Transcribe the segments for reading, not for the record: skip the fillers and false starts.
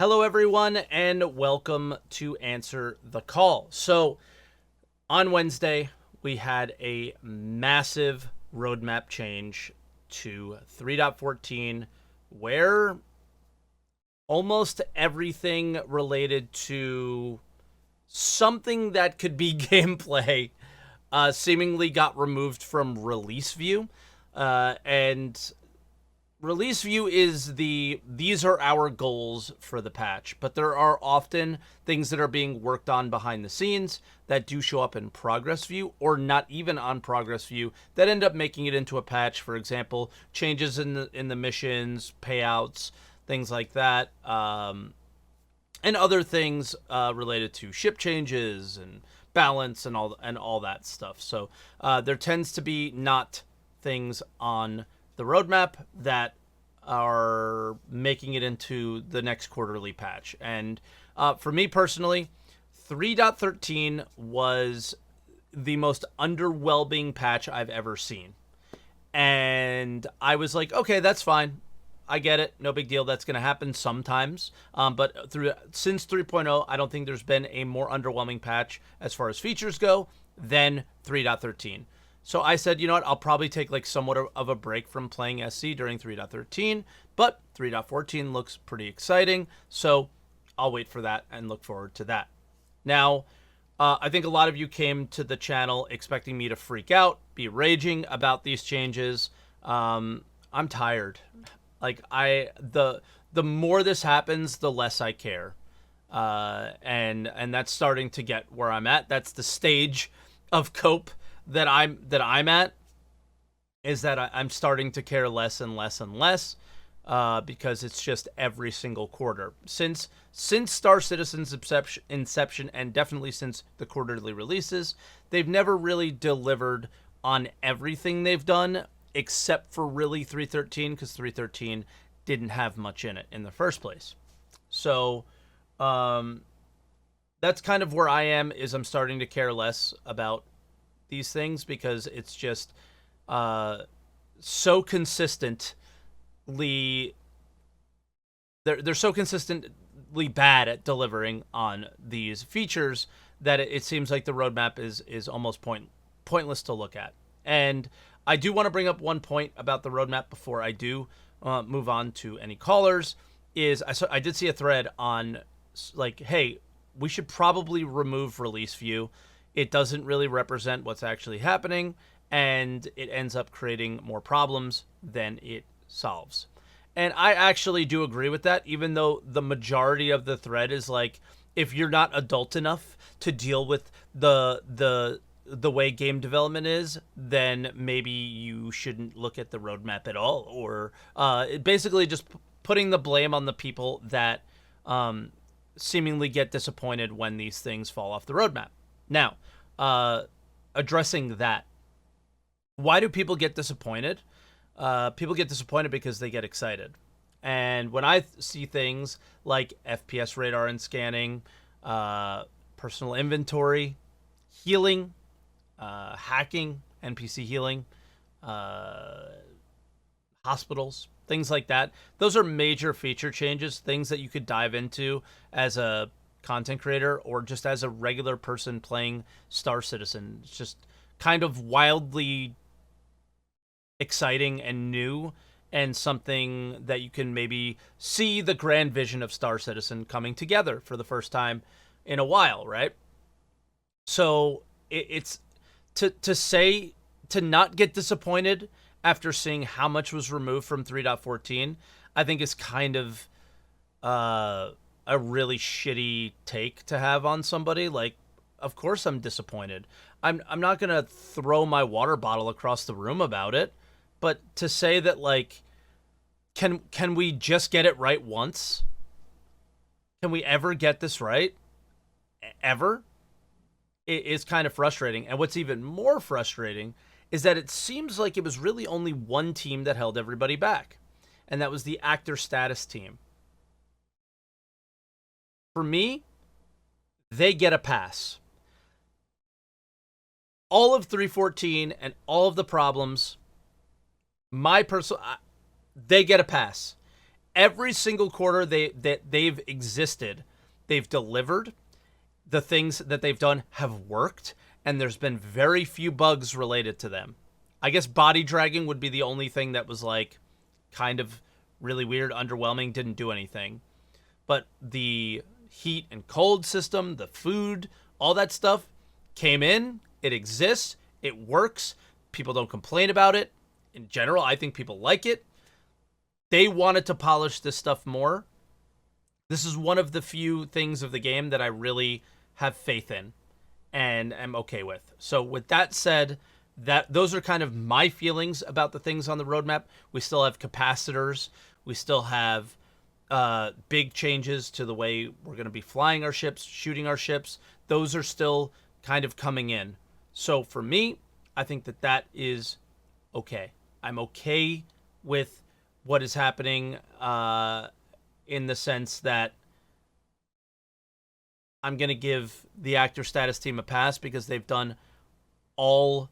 Hello, everyone, and welcome to Answer the Call. So, on Wednesday, we had a massive roadmap change to 3.14 where almost everything related to something that could be gameplay seemingly got removed from release view. And release view is these are our goals for the patch, but there are often things that are being worked on behind the scenes that do show up in progress view or not even on progress view that end up making it into a patch. For example, changes in the missions, payouts, things like that, and other things related to ship changes and balance and all that stuff. So there tends to be not things on the roadmap that are making it into the next quarterly patch. And for me personally, 3.13 was the most underwhelming patch I've ever seen. And I was like, okay, that's fine. I get it. No big deal. That's going to happen sometimes. But since 3.0, I don't think there's been a more underwhelming patch as far as features go than 3.13. So I said, you know what, I'll probably take like somewhat of a break from playing SC during 3.13, but 3.14 looks pretty exciting. So I'll wait for that and look forward to that. Now, I think a lot of you came to the channel expecting me to freak out, be raging about these changes. I'm tired. Like the more this happens, the less I care, and that's starting to get where I'm at. That's the stage of cope that I'm at, is that I'm starting to care less and less and less, because it's just every single quarter since Star Citizen's inception, and definitely since the quarterly releases, they've never really delivered on everything they've done except for really 3.13, because 3.13 didn't have much in it in the first place. So that's kind of where I am. Is I'm starting to care less about these things because it's just so consistently they're so consistently bad at delivering on these features that it seems like the roadmap is almost pointless to look at. And I do want to bring up one point about the roadmap before I do move on to any callers. I did see a thread on like, hey, we should probably remove release view. It doesn't really represent what's actually happening, and it ends up creating more problems than it solves. And I actually do agree with that, even though the majority of the thread is like, if you're not adult enough to deal with the way game development is, then maybe you shouldn't look at the roadmap at all, or basically just putting the blame on the people that seemingly get disappointed when these things fall off the roadmap. Now, addressing that, why do people get disappointed? People get disappointed because they get excited. And when I see things like FPS radar and scanning, personal inventory, healing, hacking, NPC healing, hospitals, things like that, those are major feature changes, things that you could dive into as a content creator or just as a regular person playing Star Citizen. It's just kind of wildly exciting and new, and something that you can maybe see the grand vision of Star Citizen coming together for the first time in a while, right? So it's to not get disappointed after seeing how much was removed from 3.14, I think is kind of a really shitty take to have on somebody. Like, of course I'm disappointed. I'm not gonna throw my water bottle across the room about it, but to say that, like, can we just get it right once? Can we ever get this right? Ever? It is kind of frustrating. And what's even more frustrating is that it seems like it was really only one team that held everybody back, and that was the actor status team. For me, they get a pass. All of 3.14 and all of the problems, my personal, they get a pass. every single quarter they've existed, they've delivered. The things that they've done have worked, and there's been very few bugs related to them. I guess body dragging would be the only thing that was like kind of really weird, underwhelming, didn't do anything. But the heat and cold system, the food, all that stuff came in, it exists, it works. People don't complain about it. In general, I think people like it. They wanted to polish this stuff more. This is one of the few things of the game that I really have faith in and am okay with. So with that said, that those are kind of my feelings about the things on the roadmap. We still have capacitors. We still have big changes to the way we're going to be flying our ships, shooting our ships. Those are still kind of coming in. So for me, I think that that is okay. I'm okay with what is happening in the sense that I'm going to give the actor status team a pass because they've done all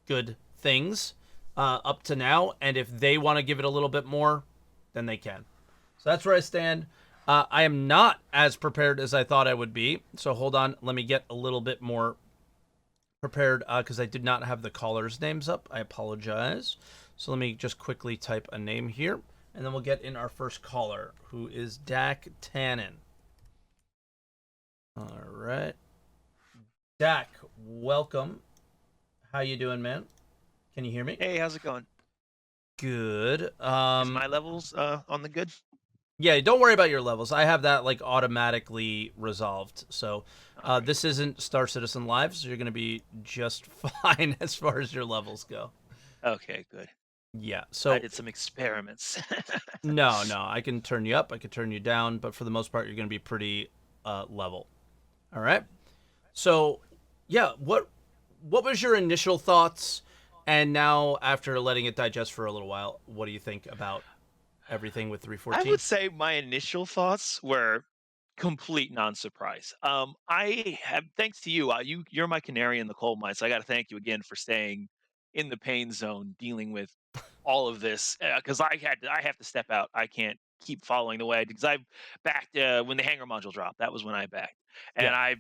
good things up to now. And if they want to give it a little bit more, then they can. So that's where I stand. I am not as prepared as I thought I would be. So hold on. Let me get a little bit more prepared because I did not have the callers' names up. I apologize. So let me just quickly type a name here. And then we'll get in our first caller, who is Dak Tannen. All right. Dak, welcome. How you doing, man? Can you hear me? Hey, how's it going? Good. Is my levels on the good? Yeah, don't worry about your levels. I have that like automatically resolved. So Alright. this isn't Star Citizen Live, so you're going to be just fine as far as your levels go. Okay, good. Yeah. I So did some experiments. no, I can turn you up, I can turn you down, but for the most part, you're going to be pretty level. All right. So yeah, what was your initial thoughts? And now, after letting it digest for a little while, what do you think about everything with I 314? would say my initial thoughts were complete non-surprise. I have, thanks to you, you're my canary in the coal mine. So I got to thank you again for staying in the pain zone, dealing with all of this. Because I have to step out. I can't keep following the way because I backed when the hanger module dropped. That was when I backed, Yeah. and I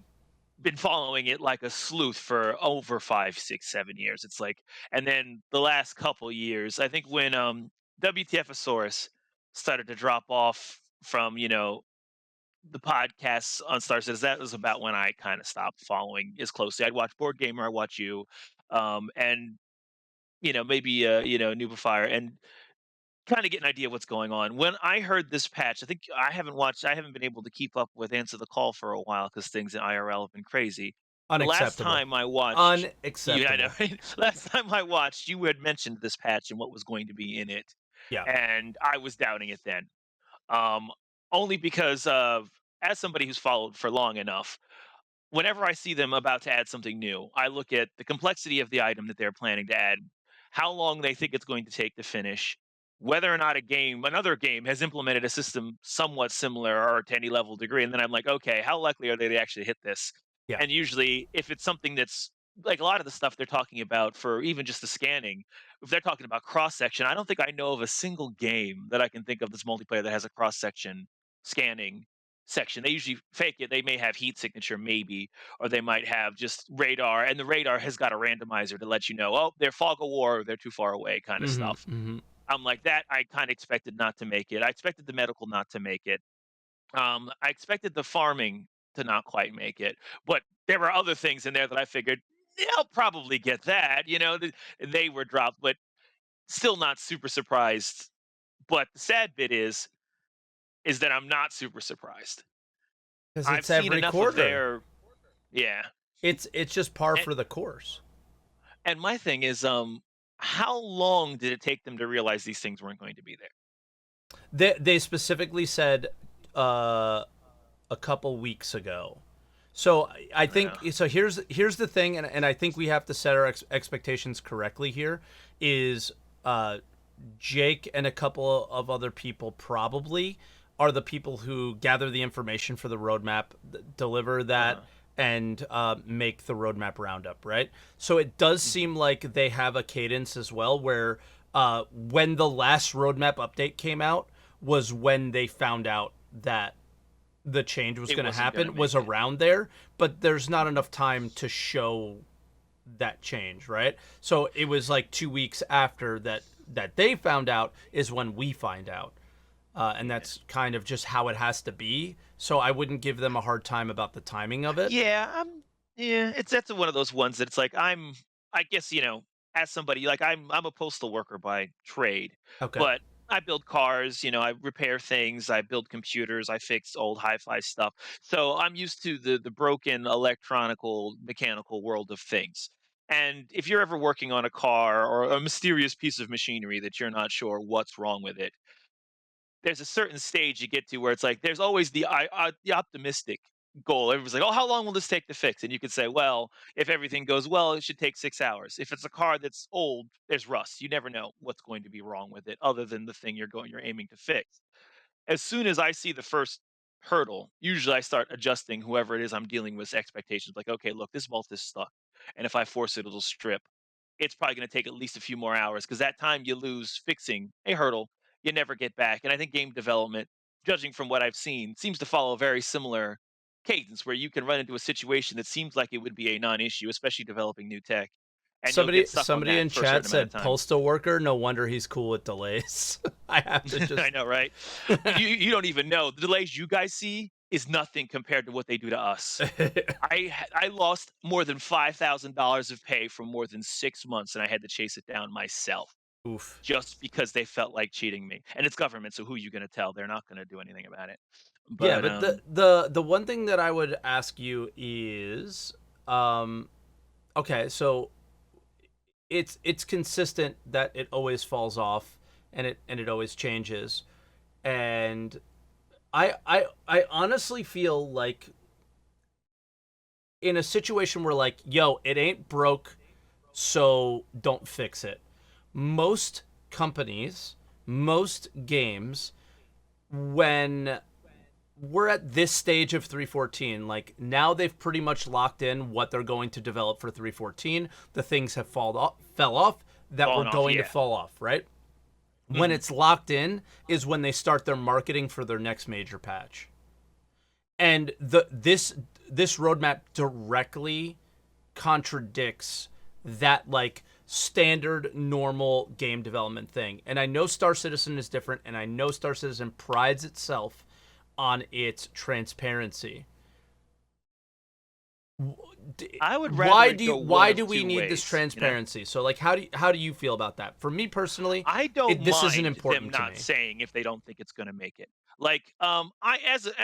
been following it like a sleuth for over 5, 6, 7 years. It's like, and then the last couple years, I think when WTFosaurus started to drop off from the podcasts on Star Citizen, that was about when I kind of stopped following as closely. I'd watch Board Gamer, I watch you, and maybe Noob Fire, and kind of get an idea of what's going on. When I heard this patch, I think I haven't been able to keep up with Answer the Call for a while because things in IRL have been crazy. The last Unacceptable. time I watched, yeah, I know, Unacceptable. right? Last time I watched, you had mentioned this patch and what was going to be in it, Yeah. and I was doubting it then. Um, Only because of, as somebody who's followed for long enough, whenever I see them about to add something new, I look at the complexity of the item that they're planning to add, how long they think it's going to take to finish, whether or not another game has implemented a system somewhat similar or to any level degree. And then I'm like, okay, how likely are they to actually hit this? Yeah. And usually, if it's something that's like a lot of the stuff they're talking about for even just the scanning, if they're talking about cross section, I don't think I know of a single game that I can think of that's multiplayer that has a cross section scanning section. They usually fake it. They may have heat signature, maybe, or they might have just radar, and the radar has got a randomizer to let you know, oh, they're fog of war, or they're too far away, kind of Mm-hmm. stuff. Mm-hmm. I'm like that. I kind of expected not to make it. I expected the medical not to make it. I expected the farming to not quite make it, but there were other things in there that I figured they'll probably get that. They were dropped, but still not super surprised. But the sad bit is that I'm not super surprised. Because I've it's seen every enough of quarter. their, yeah. It's just par And, for the course. and my thing is, how long did it take them to realize these things weren't going to be there? They specifically said a couple weeks ago. So I think Yeah. so. Here's the thing, and I think we have to set our expectations correctly here. Is Jake and a couple of other people probably are the people who gather the information for the roadmap, deliver that, Uh-huh. and make the roadmap roundup, right? So it does Mhm. seem like they have a cadence as well where when the last roadmap update came out, was when they found out that the change was It going to wasn't gonna happen, was make it. around there, but there's not enough time to show that change, right? So it was like 2 weeks after that they found out is when we find out. And Yeah. that's kind of just how it has to be. So I wouldn't give them a hard time about the timing of it. Yeah, yeah, it's that's one of those ones that's like I guess, as somebody like I'm a postal worker by trade, Okay. but I build cars, I repair things, I build computers, I fix old hi-fi stuff. So I'm used to the broken electronical mechanical world of things. And if you're ever working on a car or a mysterious piece of machinery that you're not sure what's wrong with it, there's a certain stage you get to where it's like there's always the optimistic goal. Everyone's like, "Oh, how long will this take to fix?" And you could say, "Well, if everything goes well, it should take 6 hours." If it's a car that's old, there's rust. You never know what's going to be wrong with it, other than the thing you're aiming to fix. As soon as I see the first hurdle, usually I start adjusting whoever it is I'm dealing with expectations. Like, okay, look, this bolt is stuck, and if I force it, it'll strip. It's probably going to take at least a few more hours because that time you lose fixing a hurdle, you never get back. And I think game development, judging from what I've seen, seems to follow a very similar cadence where you can run into a situation that seems like it would be a non-issue, especially developing new tech, and you'll get stuck on Somebody that in for a chat certain amount of said time. postal worker. No wonder he's cool with delays. I have to I just know, right? You don't even know the delays you guys see is nothing compared to what they do to us. I lost more than $5,000 of pay for more than 6 months, and I had to chase it down myself oof. just because they felt like cheating me. And it's government, so who are you going to tell? They're not going to do anything about it. Yeah, But but the one thing that I would ask you is, um, okay, so it's consistent that it always falls off and it always changes, and I honestly feel like in a situation where like, yo, it ain't broke, so don't fix it. Most companies, most games, when we're at this stage of 314, like now they've pretty much locked in what they're going to develop for 314. The things have fell off that were falling off, going to yeah. fall off, right? When Mhm. it's locked in is when they start their marketing for their next major patch. And this roadmap directly contradicts that like standard normal game development thing. And I know Star Citizen is different, and I know Star Citizen prides itself on its transparency. I would rather it go one Why of do we two need this ways. transparency? So like how do you feel about that? For me personally, I don't this isn't mind them important to not me. saying if they don't think it's gonna make it. Like, I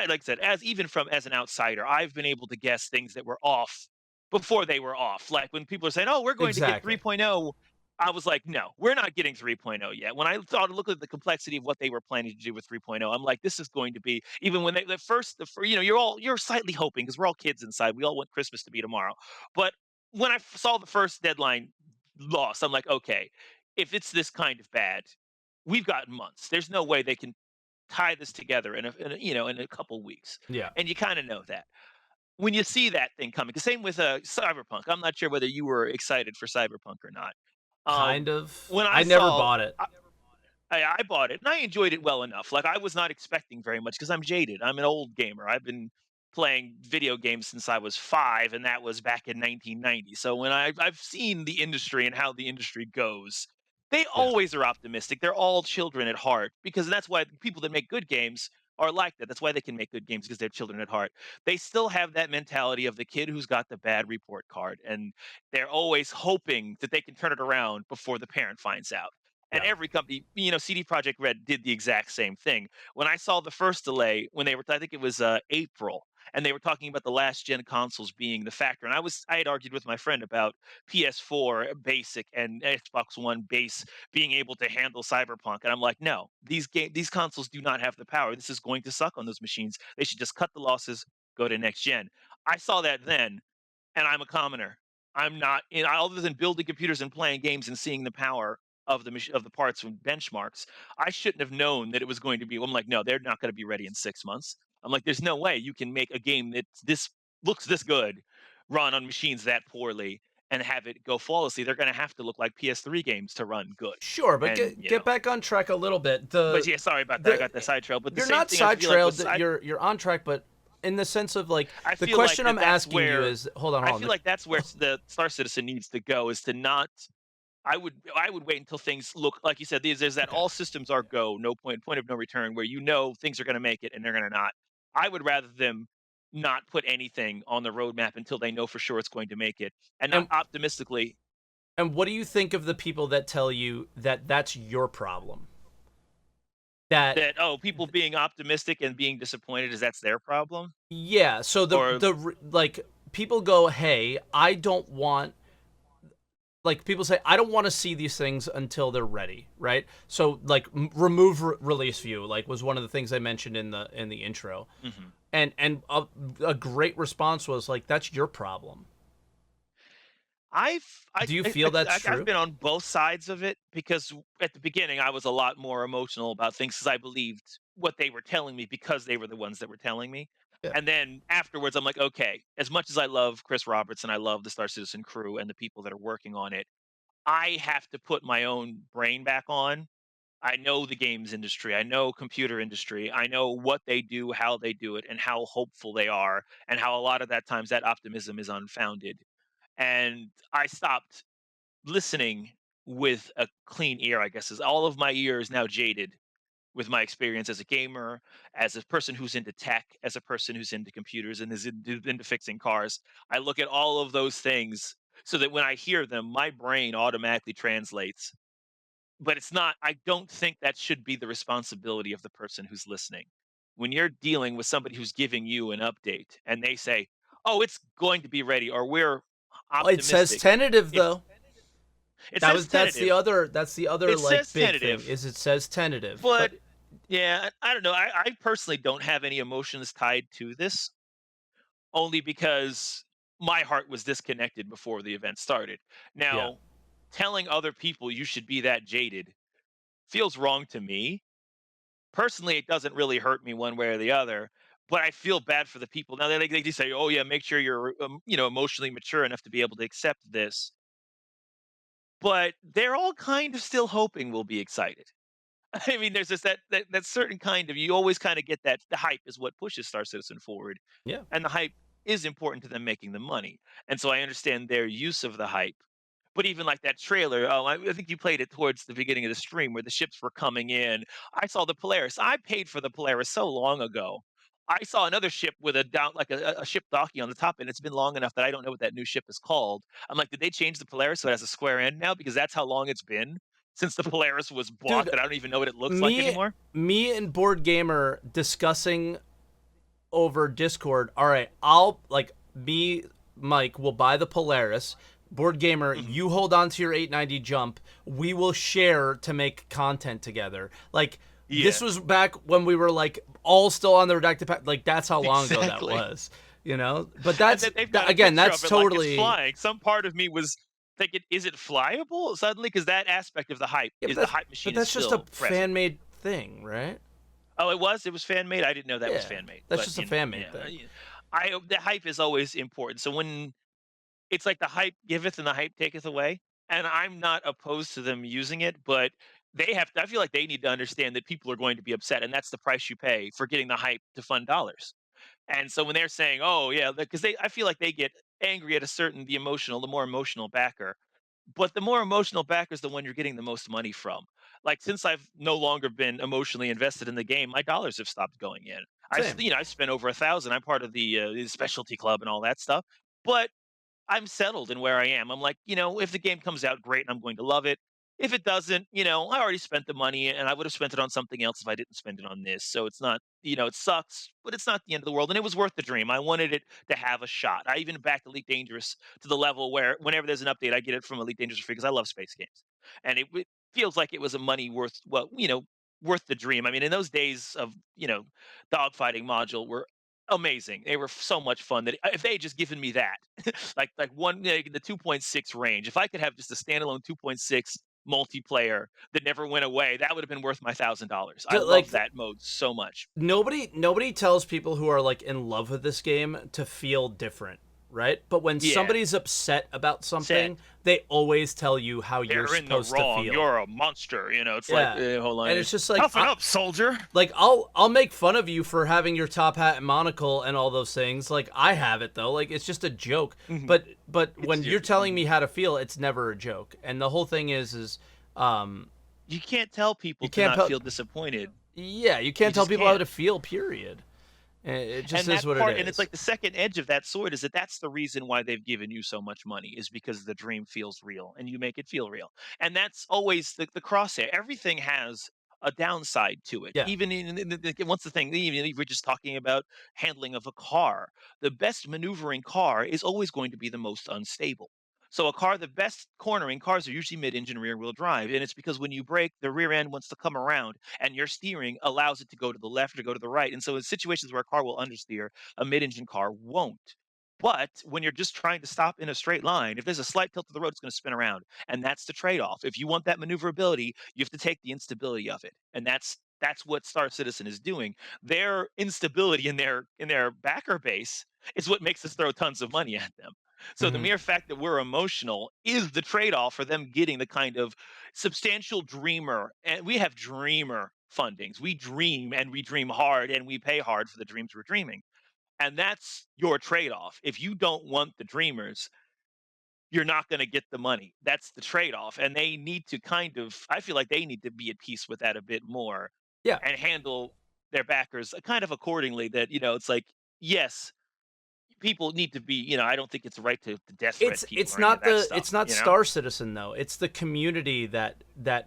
like I said, as even from as an outsider, I've been able to guess things that were off before they were off. Like when people are saying, "Oh, we're going to get Exactly. 3.0," I was like, "No, we're not getting 3.0 yet." When I thought look at the complexity of what they were planning to do with 3.0, I'm like, "This is going to be." Even when they you're slightly hoping because we're all kids inside. We all want Christmas to be tomorrow. But when I saw the first deadline lost, I'm like, "Okay, if it's this kind of bad, we've got months. There's no way they can tie this together in a couple weeks." Yeah. And you kind of know that when you see that thing coming. The same with Cyberpunk. I'm not sure whether you were excited for Cyberpunk or not. Kind Um, of. when I I never saw, bought it. I bought it and I enjoyed it well enough. Like I was not expecting very much because I'm jaded. I'm an old gamer. I've been playing video games since I was 5, and that was back in 1990. So when I've seen the industry and how the industry goes, they Yeah. always are optimistic. They're all children at heart because that's why people that make good games are like that. That's why they can make good games because they're children at heart. They still have that mentality of the kid who's got the bad report card, and they're always hoping that they can turn it around before the parent finds out. And Yeah. every company, CD Projekt Red did the exact same thing. When I saw the first delay, when they were, I think it was April, and they were talking about the last gen consoles being the factor, and I had argued with my friend about PS4 basic and Xbox One base being able to handle Cyberpunk, and I'm like, no, these consoles do not have the power. This is going to suck on those machines. They should just cut the losses, go to next gen. I saw that then, and I'm a commoner. I'm not other than building computers and playing games and seeing the power of of the parts and benchmarks. I shouldn't have known that it was going to be. I'm like, no, they're not going to be ready in 6 months. I'm like, there's no way you can make a game that this looks this good run on machines that poorly and have it go flawlessly, they're going to have to look like PS3 games to run good. Sure, but And get back on track a little bit. but yeah, sorry about that. I The got the sidetrail. But the You're same not thing I feel like sidetrailed. was That you're on track, but in the sense of like I the feel like question I'm that's asking you where is, hold on, I hold feel on. like that's where the Star Citizen needs to go is to not. I would wait until things look like you said. There's that Okay. all systems are go, no point of no return, where things are going to make it and they're going to not. I would rather them not put anything on the roadmap until they know for sure it's going to make it, and not And optimistically what do you think of the people that tell you that that's your problem? That that people being optimistic and being disappointed is that's their problem, Yeah, so or like people go, "Hey, I don't want," like people say, "I don't want to see these things until they're ready," right? So like remove release view like was one of the things I mentioned in the intro. Mhm. And a great response was like, "That's your problem." I've Do you feel that's I've true? been on both sides of it because at the beginning I was a lot more emotional about things because I believed what they were telling me because they were the ones that were telling me. Yeah. And then afterwards, I'm like, okay, as much as I love Chris Roberts and I love the Star Citizen crew and the people that are working on it, I have to put my own brain back on. I know the games industry, I know computer industry, I know what they do, how they do it, and how hopeful they are, and how a lot of that times that optimism is unfounded. And I stopped listening with a clean ear, I guess, is all of my ear is now jaded with my experience as a gamer, as a person who's into tech, as a person who's into computers and is into fixing cars. I look at all of those things so that when I hear them, my brain automatically translates. But it's not, I don't think that should be the responsibility of the person who's listening. When you're dealing with somebody who's giving you an update and they say, oh, it's going to be ready, or we're It says optimistic. tentative It's though. it says tentative. That's the other It like says big thing tentative, is it says tentative. but But yeah, I don't know. I personally don't have any emotions tied to this, only because my heart was disconnected before the event started. yeah. Now, telling other people you should be that jaded feels wrong to me. Personally, it doesn't really hurt me one way or the other, but I feel bad for the people. Now they just say, "Oh yeah, make sure you're emotionally mature enough to be able to accept this." But they're all kind of still hoping we'll be excited. I mean, there's just that certain kind of you always kind of get that the hype is what pushes Star Citizen forward, Yeah. and the hype is important to them making the money, and so I understand their use of the hype. But even like that trailer, I think you played it towards the beginning of the stream where the ships were coming in. I saw the Polaris. I paid for the Polaris so long ago. I saw another ship with a down like a ship docking on the top, and it's been long enough that I don't know what that new ship is called. I'm like, did they change the Polaris so it has a square end now? Because that's how long it's been since the Polaris was bought Dude, that I don't even know what it looks like me anymore. me and Board Gamer discussing over Discord. All right, I'll like me, Mike will buy the Polaris. Board Gamer, Mhm. you hold on to your 890 jump. We will share to make content together. Like this Yeah, was back when we were like all still on the redacted pack. Like that's how long ago that exactly. was, you know. But And then they've got a again, picture of that's it like it's totally flying. Some part of me was thinking, is it flyable suddenly? Because that aspect of the hype yeah. is the hype But machine is that's just a still present. fan made thing, right? Oh, it was fan made. I didn't know that was Yeah, fan made, that's but just a fan made yeah, thing. the hype is always important. So when it's like the hype giveth and the hype taketh away, and I'm not opposed to them using it, but they have. I feel like they need to understand that people are going to be upset, and that's the price you pay for getting the hype to fund dollars. And so when they're saying, "Oh yeah," because I feel like they get angry at the more emotional backer. But the more emotional backer is the one you're getting the most money from. Like since I've no longer been emotionally invested in the game, my dollars have stopped going in. Same. I spent over 1,000. I'm part of the specialty club and all that stuff. But I'm settled in where I am. I'm like, if the game comes out great and I'm going to love it. If it doesn't, I already spent the money and I would have spent it on something else if I didn't spend it on this. So it's not, it sucks, but it's not the end of the world. And it was worth the dream. I wanted it to have a shot. I even backed Elite Dangerous to the level where whenever there's an update, I get it from Elite Dangerous free because I love space games. And it feels like it was a money worth, well, worth the dream. I mean, in those days of, dogfighting module were amazing. They were so much fun that if they had just given me that, like one the 2.6 range. If I could have just a standalone 2.6 multiplayer that never went away, that would have been worth my $1,000. I love Like that mode so much. nobody tells people who are like in love with this game to feel different. right? But when Yeah. somebody's upset about Set. something, they always tell you how you're They're in the supposed to wrong. feel. You're a monster. It's like, Yeah. hold And on. it's just like Toughen up, soldier. I'll make fun of you for having your top hat and monocle and all those things. Like I have it though. Like it's just a joke. Hmm. But It's when you're your. telling Mhm. me how to feel, it's never a joke. And the whole thing is um You can't tell people you to can't not put feel disappointed. yeah, you You can't tell just people how can't. to feel, period. It just And is that what it part, and it's is. like the second edge of that sword is that that's the reason why they've given you so much money is because the dream feels real and you make it feel real. And that's always the crosshair. Everything has a downside to it. Yeah. Even what's the thing? Even if we're just talking about handling of a car, the best maneuvering car is always going to be the most unstable. So a car, the best cornering cars are usually mid-engine rear-wheel drive, and it's because when you brake, the rear end wants to come around, and your steering allows it to go to the left or go to the right. And so in situations where a car will understeer, a mid-engine car won't. But when you're just trying to stop in a straight line, if there's a slight tilt to the road, it's going to spin around, and that's the trade-off. If you want that maneuverability, you have to take the instability of it, and that's what Star Citizen is doing. Their instability in their backer base is what makes us throw tons of money at them. So the Mhm. mere fact that we're emotional is the trade-off for them getting the kind of substantial dreamer, and we have dreamer fundings. We dream and we dream hard and we pay hard for the dreams we're dreaming. And that's your trade-off. If you don't want the dreamers, you're not going to get the money. That's the trade-off. And they need to kind of, I feel like they need to be at peace with that a bit more Yeah. and handle their backers kind of accordingly. That, it's like, yes, people need to be, I don't think it's right to death threat people It's or any of not that stuff, it's not you know? Star Citizen though. It's the community that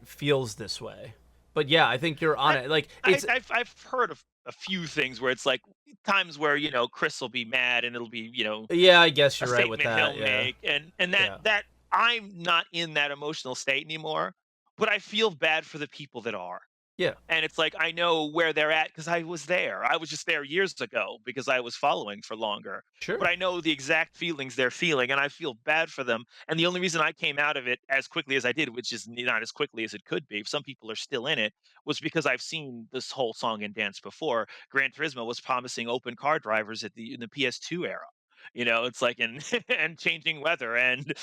feels this way. But yeah, I think you're on I it. Like I it's I've heard of a few things where it's like times where, Chris will be mad and it'll be, yeah, I guess a you're right with statement that. he'll Yeah. make, and that Yeah. that I'm not in that emotional state anymore, but I feel bad for the people that are. Yeah. And it's like I know where they're at because I was there. I was just there years ago because I was following for longer. But Sure. I know the exact feelings they're feeling, and I feel bad for them. And the only reason I came out of it as quickly as I did, which is not as quickly as it could be, some people are still in it, was because I've seen this whole song and dance before. Gran Turismo was promising open car drivers in the PS2 era. It's like and changing weather and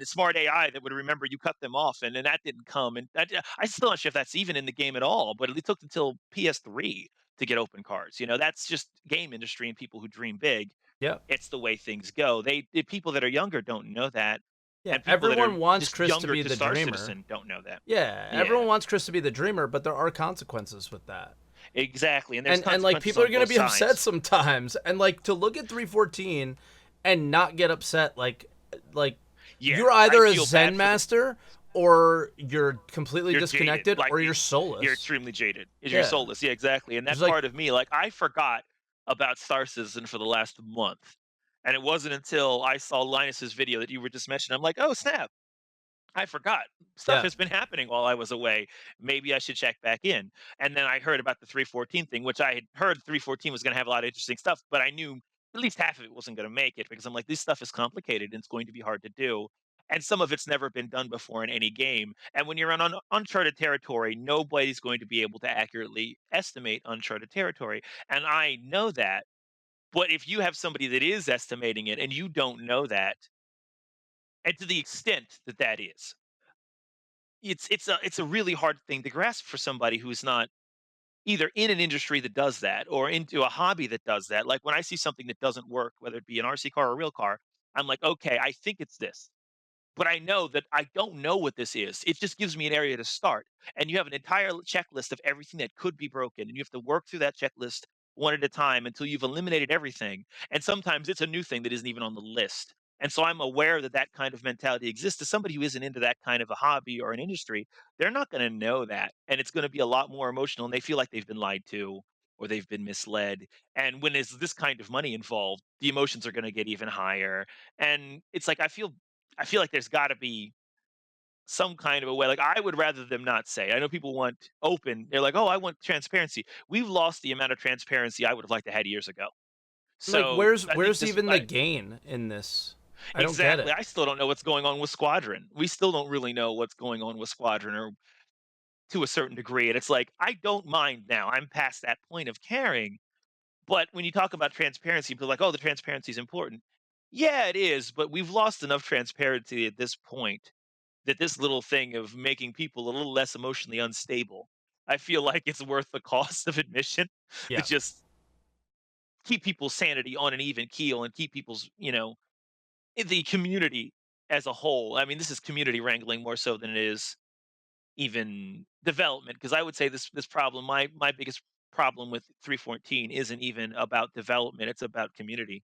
smart AI that would remember you cut them off, and that didn't come. And I still not sure if that's even in the game at all. But it took until PS3 to get open cards. That's just game industry and people who dream big. Yeah. It's the way things go. The people that are younger don't know that, Yeah. and people that are Everyone wants just Chris to younger be to the Star dreamer. Citizen don't know that. Yeah, Yeah, everyone wants Chris to be the dreamer, but there are consequences with that. exactly. And there's And like consequences people are on going to both be upset sides. sometimes. And like to look at 314 and not get upset like Yeah, you're I either a feel bad zen for the master or you're completely You're jaded, disconnected like, or you're you're soulless. extremely jaded. You're Yeah. soulless, yeah, exactly, and Just that like part of me, like, I forgot about Star Citizen for the last month, and it wasn't until I saw Linus's video that you were just mentioning, I'm like, "Oh, snap, I forgot. Stuff yeah. has been happening while I was away. Maybe I should check back in." And then I heard about the 314 thing, which I had heard 314 was going to have a lot of interesting stuff, but I knew at least half of it wasn't going to make it because I'm like, this stuff is complicated and it's going to be hard to do. And some of it's never been done before in any game. And when you're on uncharted territory, nobody's going to be able to accurately estimate uncharted territory. And I know that. But if you have somebody that is estimating it and you don't know that, and to the extent that that is, it's a really hard thing to grasp for somebody who's not either in an industry that does that or into a hobby that does that. Like when I see something that doesn't work, whether it be an RC car or a real car, I'm like, okay, I think it's this, but I know that I don't know what this is. It just gives me an area to start. And you have an entire checklist of everything that could be broken. And you have to work through that checklist one at a time until you've eliminated everything. And sometimes it's a new thing that isn't even on the list. And so I'm aware that that kind of mentality exists. To somebody who isn't into that kind of a hobby or an industry, they're not going to know that. And it's going to be a lot more emotional. And they feel like they've been lied to or they've been misled. And when there's this kind of money involved, the emotions are going to get even higher. And it's like I feel like there's got to be some kind of a way. Like I would rather them not say. I know people want open. They're like, "Oh, I want transparency." We've lost the amount of transparency I would have liked to had years ago. like So I think where's this. even the gain in this? I don't get Exactly. it. I still don't know what's going on with Squadron. We still don't really know what's going on with Squadron, or to a certain degree. And it's like I don't mind now. I'm past that point of caring. But when you talk about transparency, people are like, "Oh, the transparency is important." Yeah, it is, but we've lost enough transparency at this point that this little thing of making people a little less emotionally unstable, I feel like it's worth the cost of admission to Yeah. just keep people's sanity on an even keel and keep people's, the community as a whole. I mean, this is community wrangling more so than it is even development. Because I would say this problem, my biggest problem with 314 isn't even about development; it's about community.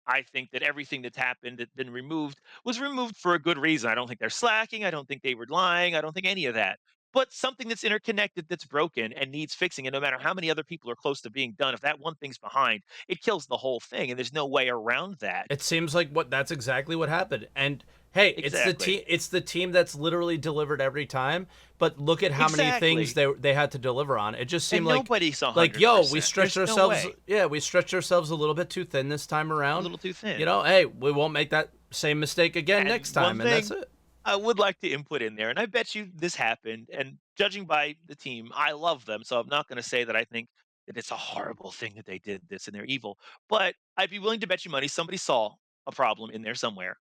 I think that everything that's happened that's been removed was removed for a good reason. I don't think they're slacking. I don't think they were lying. I don't think any of that. But something that's interconnected that's broken and needs fixing, and no matter how many other people are close to being done, if that one thing's behind, it kills the whole thing, and there's no way around that. It seems like that's exactly what happened. And hey, Exactly. it's the team that's literally delivered every time, but look at how many things Exactly. they had to deliver on. It just seemed And nobody's a like hundred yo, we percent. stretched There's no ourselves, way. yeah, we stretched ourselves a little bit too thin this time A around. little too You thin. know, hey, we won't make that same mistake again And next one time, and that's thing it. I would like to input in there, and I bet you this happened. And judging by the team, I love them, so I'm not going to say that I think that it's a horrible thing that they did this and they're evil. But I'd be willing to bet you money somebody saw a problem in there somewhere,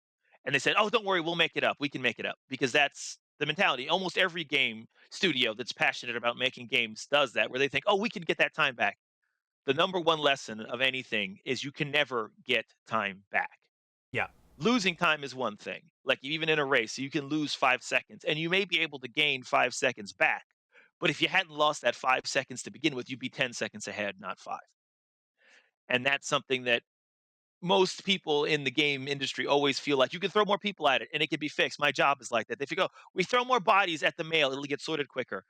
and they said, "Oh, don't worry, we'll make it up. We can make it up," because that's the mentality. Almost every game studio that's passionate about making games does that, where they think, "Oh, we can get that time back." The number one lesson of anything is you can never get time back. Yeah. Losing time is one thing. Like even in a race, you can lose 5 seconds and you may be able to gain 5 seconds back. But if you hadn't lost that 5 seconds to begin with, you'd be 10 seconds ahead, not five. And that's something that most people in the game industry always feel like you can throw more people at it and it can be fixed. My job is like that. If you go, we throw more bodies at the mail, it'll get sorted quicker.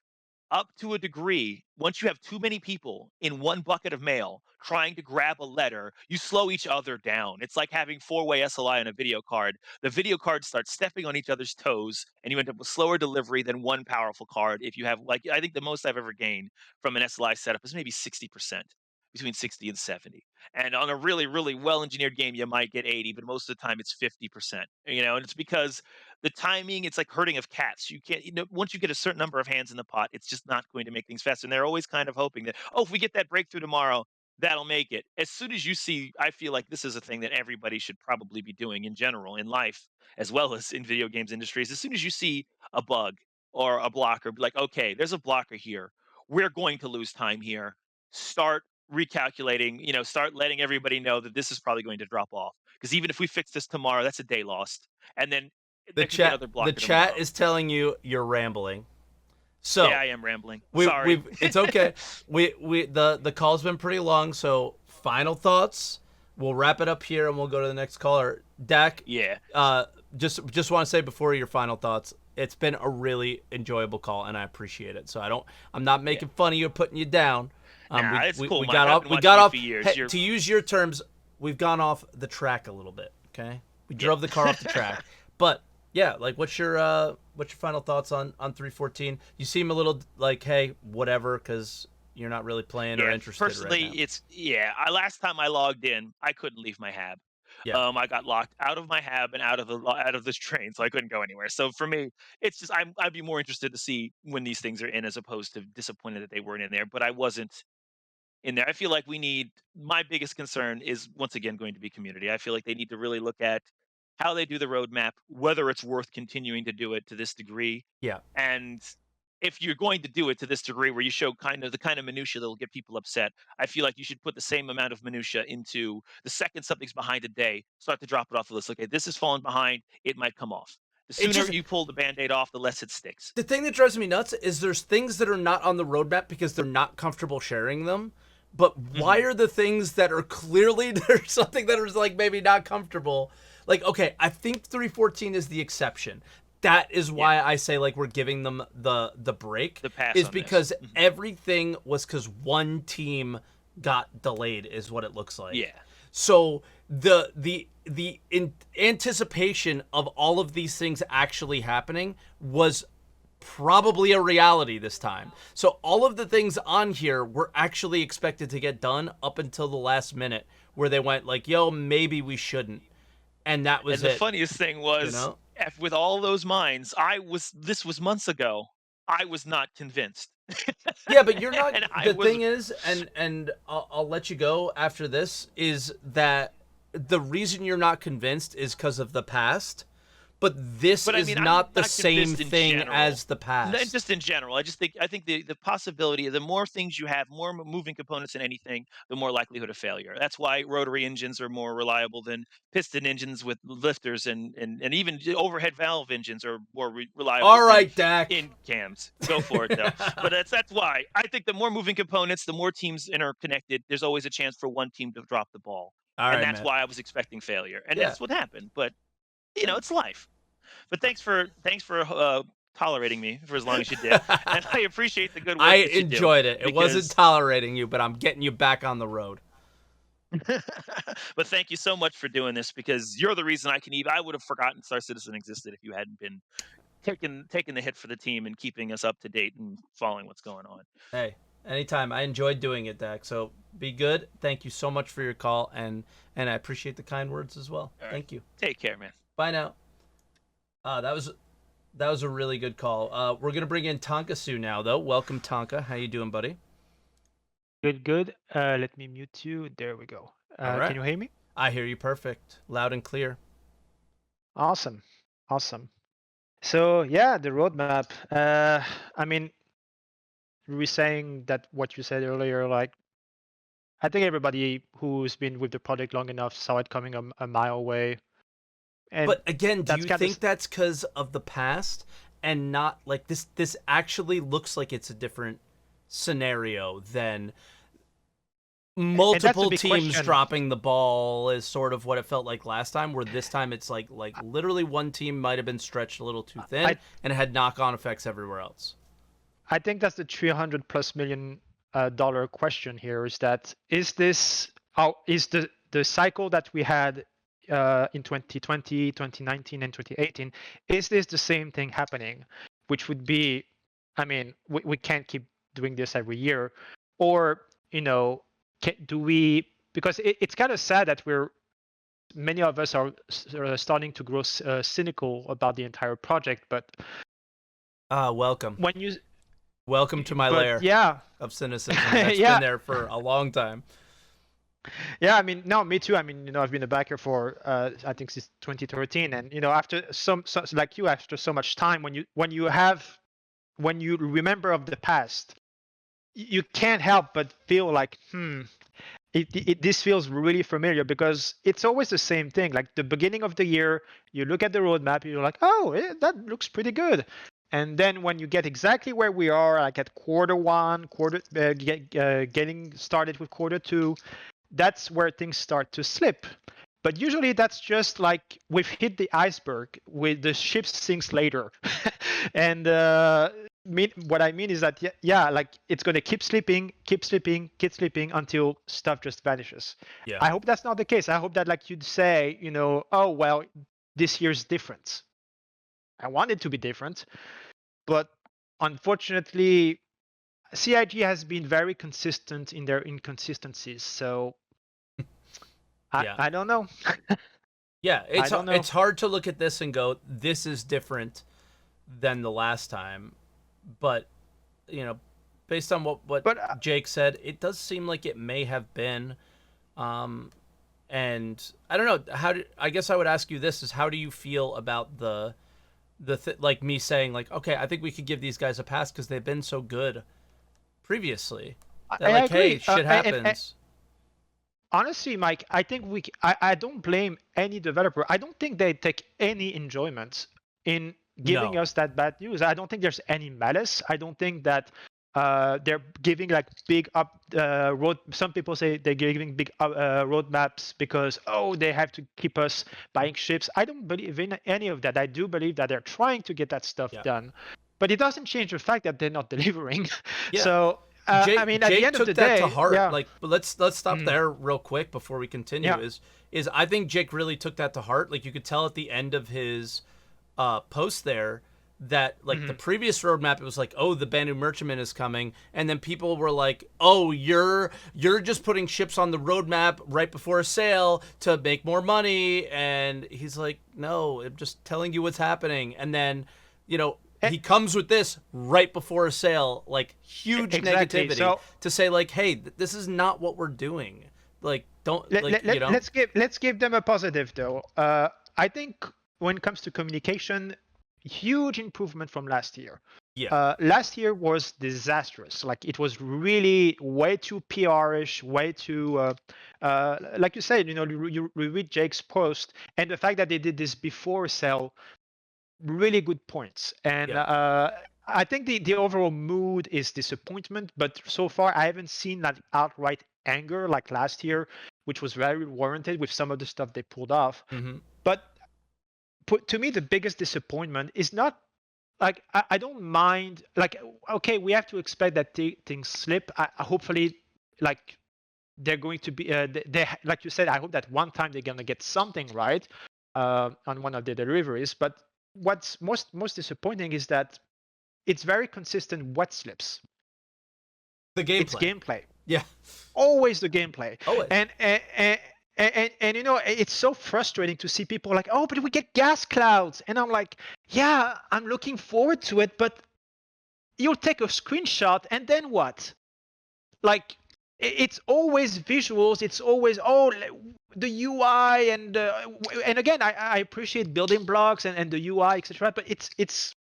Up to a degree, once you have too many people in one bucket of mail trying to grab a letter, you slow each other down. It's like having four-way SLI on a video card. The video cards start stepping on each other's toes, and you end up with slower delivery than one powerful card. If you have, like, I think the most I've ever gained from an SLI setup is maybe 60%, between 60 and 70. And on a really, really well engineered game, you might get 80, but most of the time it's 50%. And it's because the timing, it's like herding of cats. You can't, once you get a certain number of hands in the pot, it's just not going to make things faster. And they're always kind of hoping that, oh, if we get that breakthrough tomorrow, that'll make it. As soon as you see, I feel like this is a thing that everybody should probably be doing in general in life, as well as in video games industries. As soon as you see a bug or a blocker, be like, okay, there's a blocker here. We're going to lose time here. Start recalculating, start letting everybody know that this is probably going to drop off. Because even if we fix this tomorrow, that's a day lost. And then The there could be chat another the blocker chat tomorrow. is telling you you're rambling. Yeah, So I am rambling. we've Sorry. it's okay. We the call's been pretty long, so final thoughts. We'll wrap it up here and we'll go to the next caller. Dak, Yeah. uh just want to say before your final thoughts, it's been a really enjoyable call and I appreciate it. So I'm not Yeah. making fun of you or putting you down. Nah, it's cool, We Mike. got I've off been watching you for years. hey, You're to use your terms, we've gone off the track a little bit, okay? We yeah. drove the car off the track. But yeah, like what's your final thoughts on 314? You seem a little like, hey, whatever, because you're not really playing or Yeah, interested right personally, now. it's yeah. I last time I logged in, I couldn't leave my hab. Yeah. I got locked out of my hab and out of this train, so I couldn't go anywhere. So for me, it's just I'd be more interested to see when these things are in, as opposed to disappointed that they weren't in there. But I wasn't in there. I feel like we need my biggest concern is once again going to be community. I feel like they need to really look at how they do the roadmap, whether it's worth continuing to do it to this degree, Yeah. and if you're going to do it to this degree where you show kind of the kind of minutia that will get people upset, I feel like you should put the same amount of minutia into the second something's behind a day, start to drop it off the list. Okay, this is falling behind, it might come off. The It sooner just you pull the band-aid off, the less it sticks. the thing that drives me nuts is there's things that are not on the roadmap because they're not comfortable sharing them. But why Hmm. are the things that are clearly there's something that is like maybe not comfortable? Like, okay, I think 314 is the exception. That is Yeah, why I say like we're giving them the break the pass is on this. because Mhm. everything was because one team got delayed is what it looks like. Yeah. So the anticipation of all of these things actually happening was probably a reality this time. So all of the things on here were actually expected to get done up until the last minute where they went like, "Yo, maybe we shouldn't." And that was And the it, funniest thing you was, know? with all those minds, this was months ago. I was not convinced. Yeah, but you're not And I the was thing is and I'll let you go after this is that the reason you're not convinced is because of the past, but this But I is mean, I'm not the not same convinced in thing general. as the past. Just in general, I think the possibility, the more things you have, more moving components in anything, the more likelihood of failure. That's why rotary engines are more reliable than piston engines with lifters, and even overhead valve engines are more reliable All than right, Dak. in cams. Go for it though. But that's why I think the more moving components, the more teams interconnected. There's always a chance for one team to drop the ball, All and right, that's man. why I was expecting failure, and Yeah. that's what happened. But Yeah. it's life. But thanks for tolerating me for as long as you did, and I appreciate the good I work that you do enjoyed it. It wasn't because. tolerating you, but I'm getting you back on the road. But thank you so much for doing this because you're the reason I would have forgotten Star Citizen existed if you hadn't been taking the hit for the team and keeping us up to date and following what's going on. Hey, anytime. I enjoyed doing it, Dak. So be good. Thank you so much for your call, and I appreciate the kind words as well. All right, Thank you. take care, man. Bye now. That was a really good call. We're gonna bring in Tonka Sue now, though. Welcome, Tonka. How you doing, buddy? Good, good. Let me mute you. There we go. All Can right. you hear me? I hear you perfect, loud and clear. Awesome, awesome. So yeah, the roadmap. I mean, we're saying that what you said earlier, like I think everybody who's been with the project long enough saw it coming a mile away, and But again, do that's you kind of think that's because of the past and not like this? This actually looks like it's a different scenario than and that's a multiple big teams question. dropping the ball is sort of what it felt like last time, where this time it's like literally one team might have been stretched a little too thin I and it had knock-on effects everywhere else. I think that's the 300 plus million dollar question here. Is this how is the cycle that we had in 2020, 2019, and 2018? Is this the same thing happening? Which would be, I mean, we can't keep doing this every year, or do we? Because it's kind of sad that many of us are starting to grow cynical about the entire project. But Welcome. when you, Welcome to my but lair yeah, of cynicism that's been yeah. there for a long time. Yeah, I mean, no, me too. I mean, I've been a backer for I think since 2013, and after like you, after so much time, when you remember of the past, you can't help but feel like, this feels really familiar because it's always the same thing. Like the beginning of the year, you look at the roadmap, you're like, oh, that looks pretty good. And then when you get exactly where we are, like at quarter one, getting started with quarter two, that's where things start to slip. But usually that's just like we've hit the iceberg with the ship sinks later. And what I mean is that, yeah, like it's going to keep slipping, keep slipping, keep slipping until stuff just vanishes. Yeah. I hope that's not the case. I hope that like you'd say, oh, well, this year's different. I want it to be different. But unfortunately, CIG has been very consistent in their inconsistencies. So Yeah. I don't know. Yeah, I it's don't know. it's hard to look at this and go, this is different than the last time. But, based on what But Jake said, it does seem like it may have been. And I don't know, I guess I would ask you this is how do you feel about like me saying like, okay, I think we could give these guys a pass because they've been so good previously. That I like, hey, agree. shit And happens. honestly, Mike, I think I don't blame any developer. I don't think they take any enjoyment in giving No. us that bad news. I don't think there's any malice. I don't think that they're giving like big up road. Some people say they're giving big roadmaps because they have to keep us buying ships. I don't believe in any of that. I do believe that they're trying to get that stuff Yeah. done, but it doesn't change the fact that they're not delivering. Yeah. So I mean, at the Jake end of took the that to day, heart. yeah. Like, but let's stop Mhm. there real quick before we continue. Yeah. Is I think Jake really took that to heart. Like you could tell at the end of his post there that like the Mhm. previous roadmap it was like, oh, the Banu Merchantman is coming, and then people were like, oh, you're just putting ships on the roadmap right before a sale to make more money, and he's like, no, I'm just telling you what's happening, and then he comes with this right before a sale, like huge Exactly. negativity So to say like, hey, this is not what we're doing. Like, don't Let, like let, you let, know. let's give them a positive though. I think when it comes to communication, huge improvement from last year. Yeah. Last year was disastrous. Like it was really way too PR-ish, way too, like you said, you read Jake's post, and the fact that they did this before sell, really good points. And Yeah. I think the overall mood is disappointment, but so far I haven't seen that outright anger like last year, which was very warranted with some of the stuff they pulled off. Mm-hmm. But to me, the biggest disappointment is not like I don't mind. Like, okay, we have to expect that things slip. Hopefully, like they're going to be they like you said. I hope that one time they're gonna get something right on one of the deliveries. But what's most disappointing is that it's very consistent what slips. The It's gameplay. gameplay. Yeah. Always the gameplay. Always. And it's so frustrating to see people like, oh, but we get gas clouds, and I'm like, yeah, I'm looking forward to it, but you'll take a screenshot and then what? Like, it's always visuals. It's always the UI and again, I appreciate building blocks and the UI, etc. But it's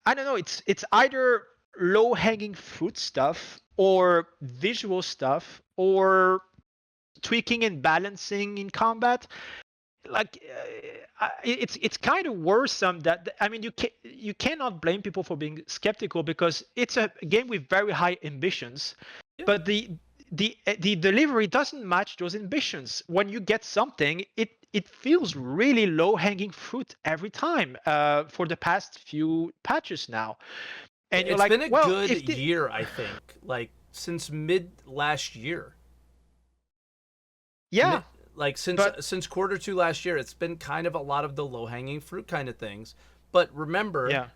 I don't know. It's either low hanging fruit stuff or visual stuff or tweaking and balancing in combat. Like it's kind of worrisome that I mean you cannot blame people for being skeptical because it's a game with very high ambitions, Yeah. but the delivery doesn't match those ambitions. When you get something, it feels really low hanging fruit every time for the past few patches now, and you're It's like, been a well, good if the year, I think. Like since mid last year. yeah, Like but since quarter 2 last year, it's been kind of a lot of the low hanging fruit kind of things. But remember, yeah,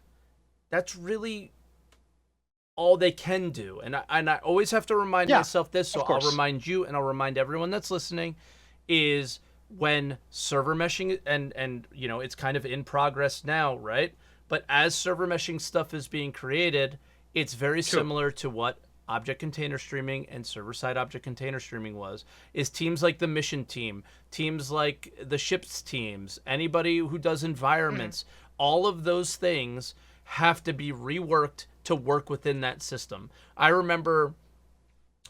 that's really all they can do. And I always have to remind yeah, myself this, so of I'll course, remind you and I'll remind everyone that's listening, is when server meshing and it's kind of in progress now, right? But as server meshing stuff is being created, it's very true. similar to what object container streaming and server side object container streaming was. Is teams like the mission team, teams like the ships teams, anybody who does Mhm. environments, all of those things have to be reworked to work within that system. I remember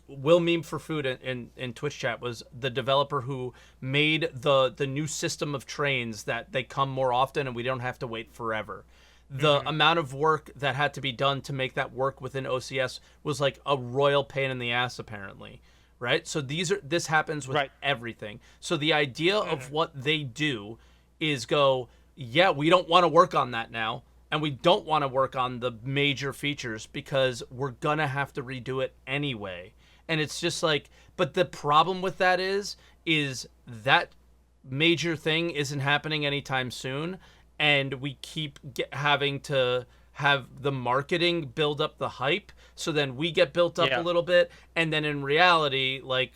Will Meme for Food in Twitch chat was the developer who made the new system of trains that they come more often and we don't have to wait forever. The Mhm. amount of work that had to be done to make that work within OCS was like a royal pain in the ass, apparently. Right? So this happens with Right. everything. So the idea of Mhm. what they do is go, yeah, we don't want to work on that now. And we don't want to work on the major features because we're gonna have to redo it anyway. And it's just like, but the problem with that is that major thing isn't happening anytime soon, and we keep having to have the marketing build up the hype, so then we get built up a Yeah. little bit, and then in reality, like,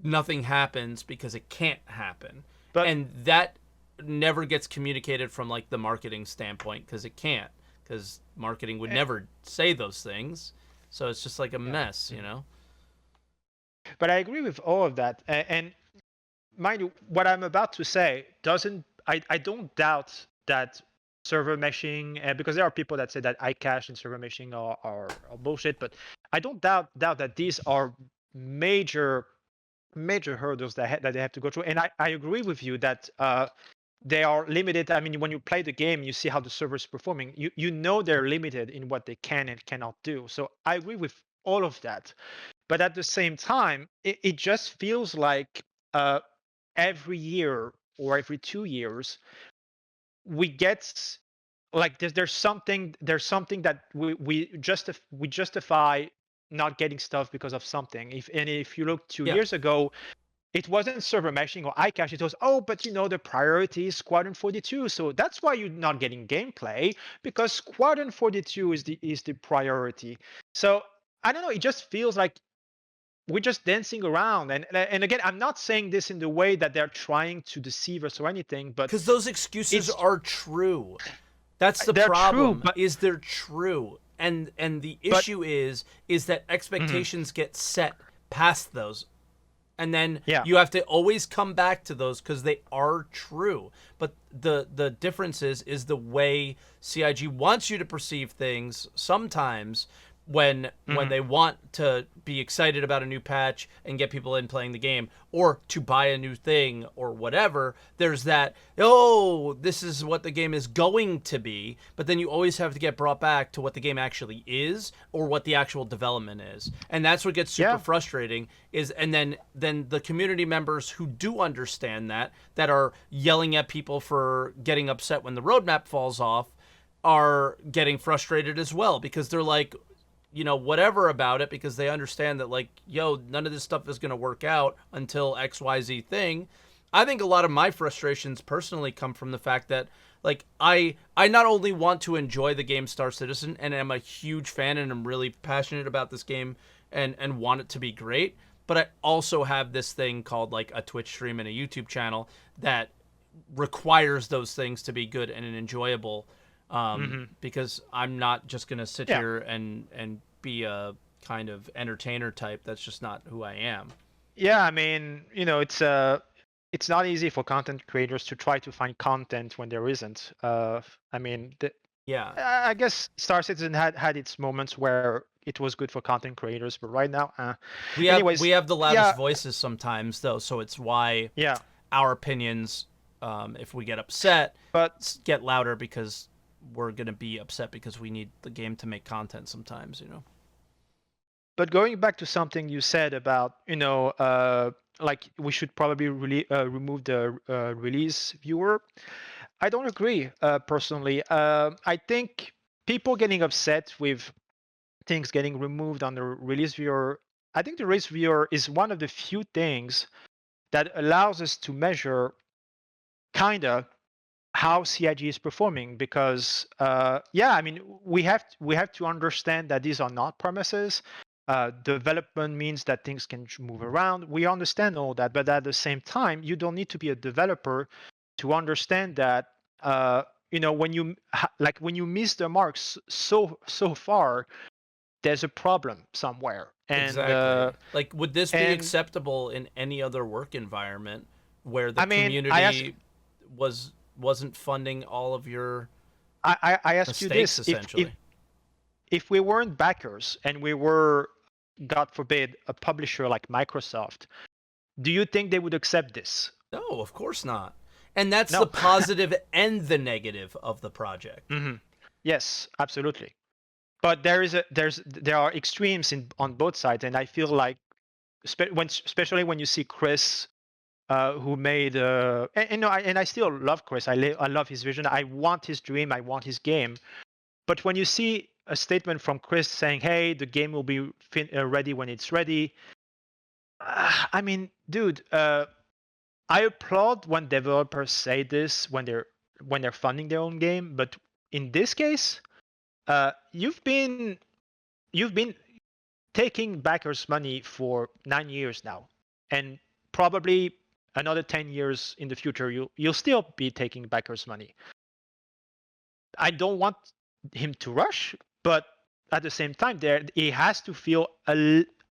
nothing happens because it can't happen. But And that never gets communicated from like the marketing standpoint because it can't, because marketing would eh, never say those things. So it's just like a yeah. mess, you Mhm. know. But I agree with all of that. And mind you, what I'm about to say doesn't. I don't doubt that server meshing, because there are people that say that iCache and server meshing are bullshit. But I don't doubt that these are major major hurdles that they have to go through. And I agree with you that they are limited. I mean, when you play the game, you see how the server is performing. You know they're limited in what they can and cannot do. So I agree with all of that. But at the same time, it just feels like uh, every year or every 2 years we get like there's something that we justify not getting stuff because of something. If you look two Yeah, years ago, it wasn't server meshing or iCache. It was, oh, but the priority is Squadron 42, so that's why you're not getting gameplay, because Squadron 42 is the priority. So I don't know. It just feels like we're just dancing around. And again, I'm not saying this in the way that they're trying to deceive us or anything, but because those excuses it's are true. That's the they're true. problem. But Is they're true, and the but issue is that mhm, expectations get set past those. And then Yeah. you have to always come back to those because they are true. But the difference is the way CIG wants you to perceive things sometimes when they want to be excited about a new patch and get people in playing the game, or to buy a new thing or whatever. There's that, oh, this is what the game is going to be, but then you always have to get brought back to what the game actually is or what the actual development is. And that's what gets super frustrating is, and then the community members who do understand that are yelling at people for getting upset when the roadmap falls off are getting frustrated as well, because they're like, whatever about it, because they understand that, like, yo, none of this stuff is going to work out until XYZ thing. I think a lot of my frustrations personally come from the fact that, like, I not only want to enjoy the game Star Citizen and am a huge fan and am really passionate about this game and want it to be great, but I also have this thing called, like, a Twitch stream and a YouTube channel that requires those things to be good and enjoyable. Because I'm not just going to sit here and be a kind of entertainer type. That's just not who I am. Yeah, I mean, it's not easy for content creators to try to find content when there isn't. I mean, I guess Star Citizen had its moments where it was good for content creators, but right now, we have the loudest voices sometimes, though, so it's why our opinions, if we get upset, get louder, because we're going to be upset because we need the game to make content sometimes, But going back to something you said about, like we should probably remove the release viewer, I don't agree personally. I think people getting upset with things getting removed on the release viewer, I think the release viewer is one of the few things that allows us to measure kind of how CIG is performing, because I mean, we have to understand that these are not promises. Development means that things can move around. We understand all that, but at the same time, you don't need to be a developer to understand that when you miss the marks so far, there's a problem somewhere. And exactly. Like, would this be acceptable in any other work environment where the community wasn't funding all of your I ask you this: essentially? if we weren't backers and we were, God forbid, a publisher like Microsoft, do you think they would accept this? No, of course not. And that's the positive and the negative of the project. Yes, absolutely. But there are extremes on both sides, and I feel like, especially when you see Chris, who made and I still love Chris. I love his vision. I want his dream. I want his game. But when you see a statement from Chris saying, "Hey, the game will be ready when it's ready," I mean, dude, I applaud when developers say this when they're funding their own game. But in this case, you've been taking backers' money for 9 years now, and probably another 10 years in the future, you'll still be taking backers' money. I don't want him to rush, but at the same time, he has to feel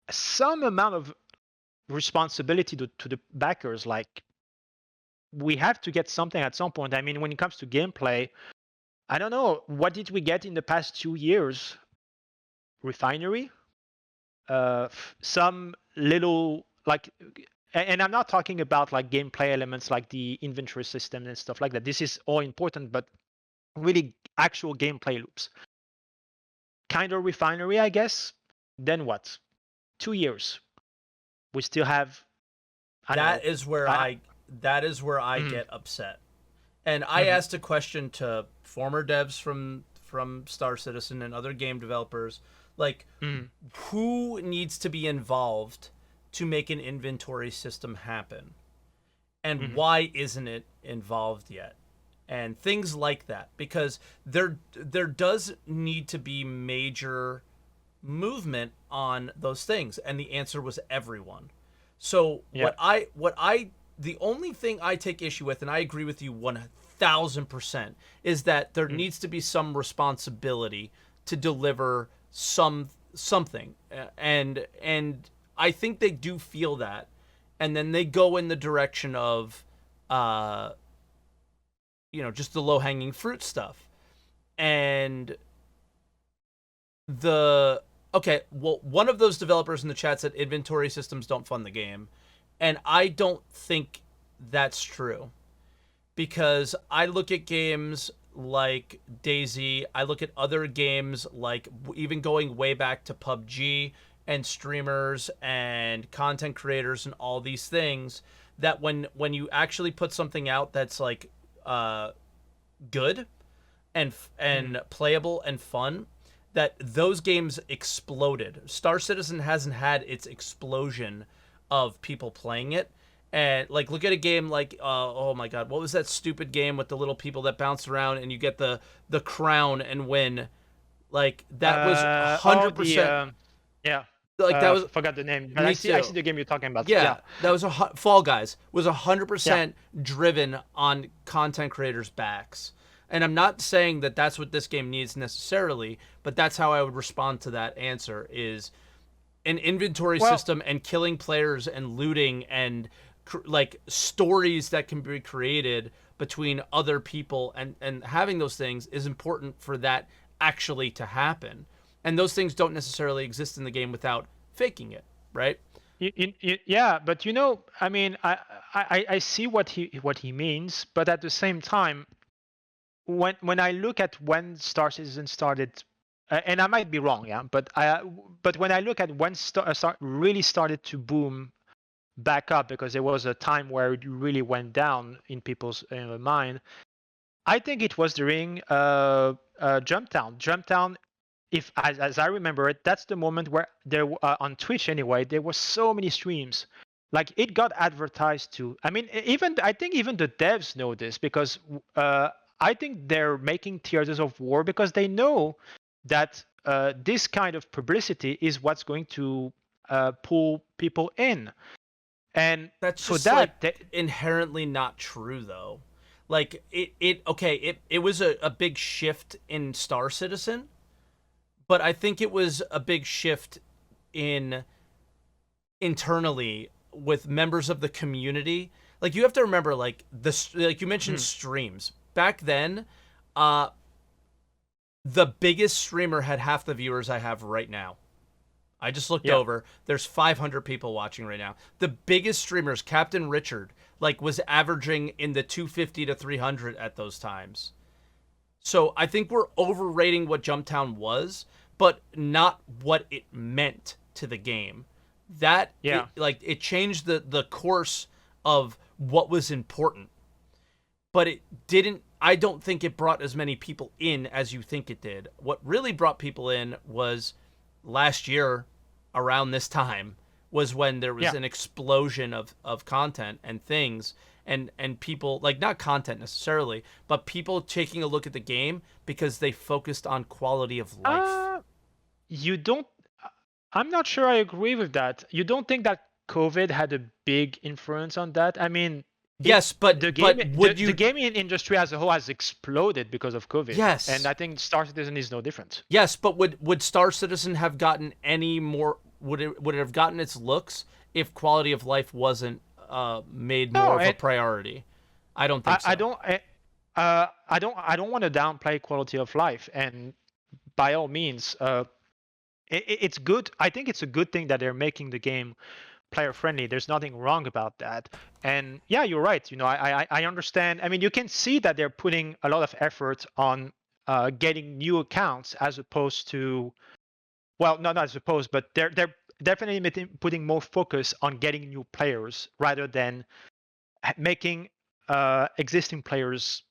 some amount of responsibility to the backers. Like, we have to get something at some point. I mean, when it comes to gameplay, I don't know, what did we get in the past 2 years? Refinery, some little, like, and I'm not talking about like gameplay elements like the inventory system and stuff like that. This is all important, but really actual gameplay loops. Kind of refinery, I guess. Then what? 2 years. We still have. That is where I get upset. And I asked a question to former devs from Star Citizen and other game developers, like, who needs to be involved to make an inventory system happen, and why isn't it involved yet, and things like that, because there does need to be major movement on those things, and the answer was everyone. So the only thing I take issue with, and I agree with you 1000%, is that there needs to be some responsibility to deliver something, and I think they do feel that, and then they go in the direction of, just the low hanging fruit stuff. And one of those developers in the chat said inventory systems don't fund the game, and I don't think that's true, because I look at games like DayZ, I look at other games like, even going way back to PUBG, and streamers and content creators and all these things, that when you actually put something out that's like good and playable and fun, that those games exploded. Star Citizen hasn't had its explosion of people playing it. And like, look at a game like oh my god, what was that stupid game with the little people that bounce around and you get the crown and win? Like, that was 100%. Yeah. Like, that was, forgot the name, but me I see too. the game you're talking about. Yeah, that was Fall Guys was 100% driven on content creators' backs. And I'm not saying that that's what this game needs necessarily, but that's how I would respond to that answer: is an inventory system and killing players and looting and like stories that can be created between other people, and having those things is important for that actually to happen. And those things don't necessarily exist in the game without faking it, right? Yeah, but I mean, I see what he means, but at the same time, when I look at when Star Citizen started, and I might be wrong, yeah, but when I look at when really started to boom back up, because there was a time where it really went down in people's mind, I think it was during Jumptown. Jumptown, if as I remember it, that's the moment where there on Twitch anyway, there were so many streams. Like, it got advertised to. I mean, I think even the devs know this, because I think they're making Theaters of War because they know that this kind of publicity is what's going to pull people in. And that's for just that, like inherently not true, though. Like, it was a big shift in Star Citizen, but I think it was a big shift internally with members of the community. Like, you have to remember, like, like you mentioned, streams back then. The biggest streamer had half the viewers I have right now. I just looked over. There's 500 people watching right now. The biggest streamers, Captain Richard, like, was averaging in the 250 to 300 at those times. So I think we're overrating what Jumptown was, but not what it meant to the game. That, it changed the course of what was important, but it didn't. I don't think it brought as many people in as you think it did. What really brought people in was last year, around this time, was when there was an explosion of content and things, and people, like, not content necessarily, but people taking a look at the game because they focused on quality of life. I'm not sure I agree with that. You don't think that COVID had a big influence on that? I mean, yes, but the gaming industry as a whole has exploded because of COVID. Yes, and I think Star Citizen is no different. Yes, but would Star Citizen have gotten any more? Would it have gotten its looks if quality of life wasn't made more of a priority? I don't think so. I don't want to downplay quality of life, and by all means, it's good. I think it's a good thing that they're making the game player friendly. There's nothing wrong about that. And yeah, you're right. I understand. I mean, you can see that they're putting a lot of effort on getting new accounts, as opposed to, well, not as opposed, but they're definitely putting more focus on getting new players rather than making existing players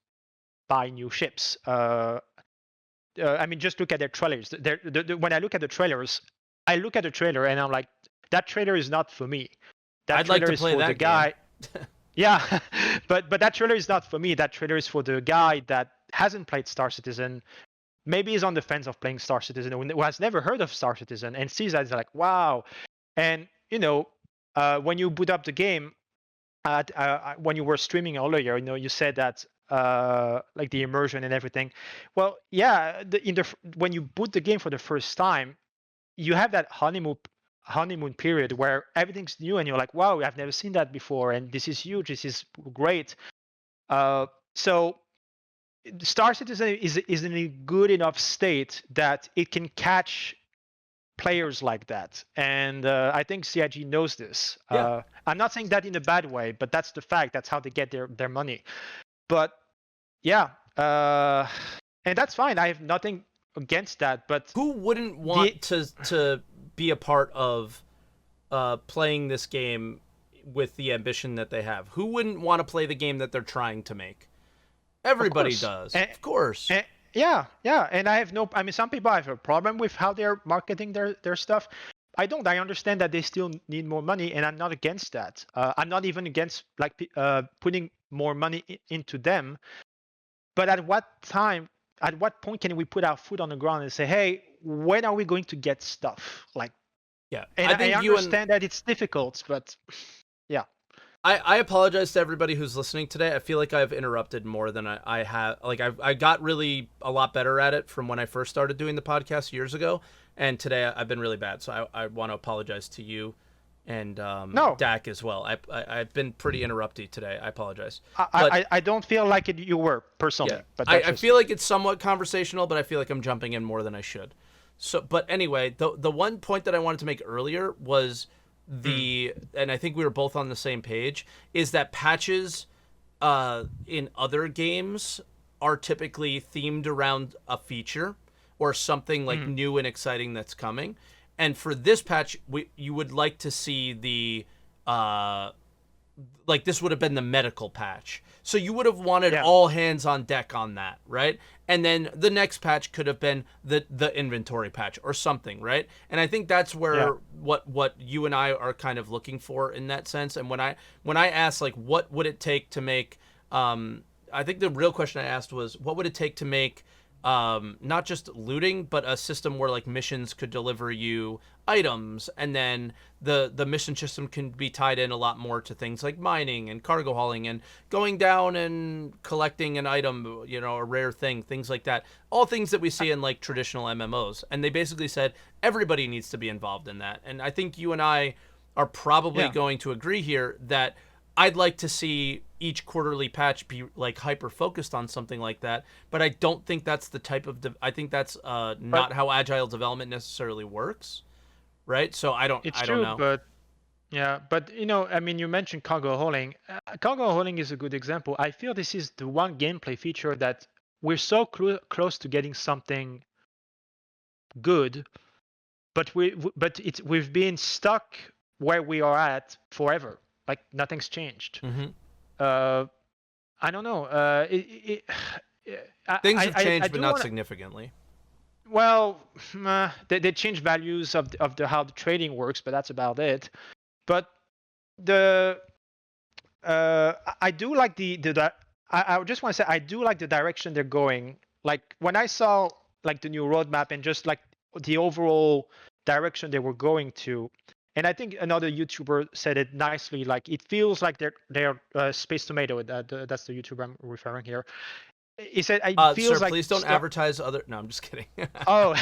buy new ships. I mean, just look at their trailers. When I look at the trailers, I look at the trailer and I'm like, that trailer is not for me. That I'd like to is play for that the guy. Yeah, but that trailer is not for me. That trailer is for the guy that hasn't played Star Citizen, maybe is on the fence of playing Star Citizen, who has never heard of Star Citizen, and sees that, it's like, wow. And when you boot up the game, when you were streaming earlier, you said that like the immersion and everything. Well, yeah, when you boot the game for the first time, you have that honeymoon period where everything's new and you're like, wow, I've never seen that before, and this is huge, this is great. So Star Citizen is in a good enough state that it can catch players like that, and I think CIG knows this. Yeah. I'm not saying that in a bad way, but that's the fact. That's how they get their money. But yeah, and that's fine. I have nothing against that. But who wouldn't want to be a part of playing this game with the ambition that they have? Who wouldn't want to play the game that they're trying to make? Everybody does, of course. Yeah, and I have no. I mean, some people have a problem with how they're marketing their stuff. I don't. I understand that they still need more money, and I'm not against that. I'm not even against like putting more money into them. But at what point can we put our foot on the ground and say, hey, when are we going to get stuff? Like, yeah, and I understand that it's difficult, but yeah. I apologize to everybody who's listening today. I feel like I've interrupted more than I have. Like I got really a lot better at it from when I first started doing the podcast years ago, and today I've been really bad. So I want to apologize to you and Dak as well. I've been pretty interrupty today. I apologize. I don't feel like you were personally. Yeah, but I feel like it's somewhat conversational, but I feel like I'm jumping in more than I should. So, but anyway, the one point that I wanted to make earlier was and I think we were both on the same page, is that patches in other games are typically themed around a feature or something like new and exciting that's coming. And for this patch, you would like to see the like this would have been the medical patch. So you would have wanted all hands on deck on that, right? And then the next patch could have been the inventory patch or something, right? And I think that's where what you and I are kind of looking for in that sense. And when I asked like what would it take to make I think the real question I asked was what would it take to make not just looting, but a system where like missions could deliver you items, and then the mission system can be tied in a lot more to things like mining and cargo hauling and going down and collecting an item, you know, a rare thing, things like that. All things that we see in like traditional MMOs. And they basically said everybody needs to be involved in that. And I think you and I are probably going to agree here that I'd like to see each quarterly patch be like hyper focused on something like that, but I don't think that's the type of I think that's not how agile development necessarily works, right? So I don't know. But but you know, I mean, you mentioned cargo hauling. Cargo hauling is a good example. I feel this is the one gameplay feature that we're so close to getting something good, but we've been stuck where we are at forever. Like nothing's changed. I don't know. Things have changed, but not significantly. Well, they changed values of how the trading works, but that's about it. But I do like I just want to say I do like the direction they're going. Like when I saw like the new roadmap and just like the overall direction they were going to. And I think another YouTuber said it nicely. Like it feels like they're Space Tomato. That's the YouTuber I'm referring here. He said, "It feels sir, like." Please don't advertise other. No, I'm just kidding. Oh,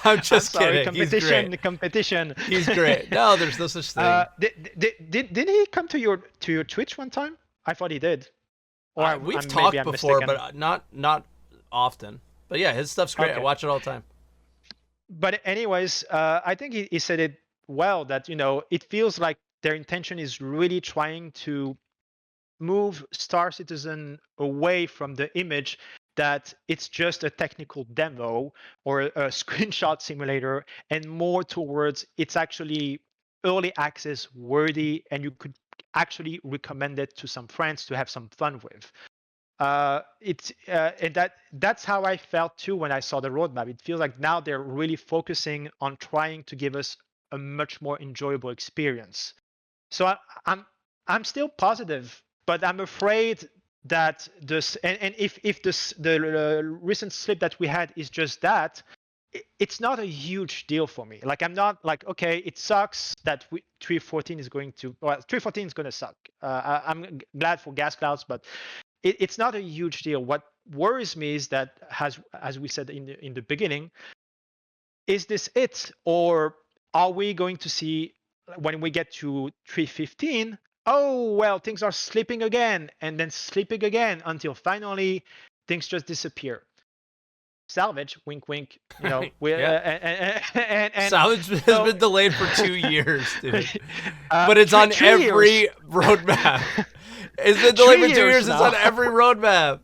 I'm just sorry. Kidding. Competition. He's great. No, there's no such thing. Did he come to your Twitch one time? I thought he did. Or we've talked before, but not often. But yeah, his stuff's great. Okay. I watch it all the time. But anyways, I think he said it well, that, you know, it feels like their intention is really trying to move Star Citizen away from the image that it's just a technical demo or a screenshot simulator, and more towards it's actually early access worthy, and you could actually recommend it to some friends to have some fun with. And that's how I felt too when I saw the roadmap. It feels like now they're really focusing on trying to give us a much more enjoyable experience. So I'm still positive, but I'm afraid that this and if the recent slip that we had is just that, it's not a huge deal for me. Like I'm not like, okay, it sucks that 3.14 is going to 3.14 is going to suck. I'm glad for gas clouds, but it's not a huge deal. What worries me is that, as we said in the beginning, is this it, or are we going to see when we get to 315? Oh well, things are slipping again, and then slipping again until finally things just disappear. Salvage, wink, wink. We Yeah. and Salvage has so been delayed for 2 years, dude. uh, But it's on 3 years. every roadmap. It's been delayed for 2 3 years years. It's on now. every roadmap.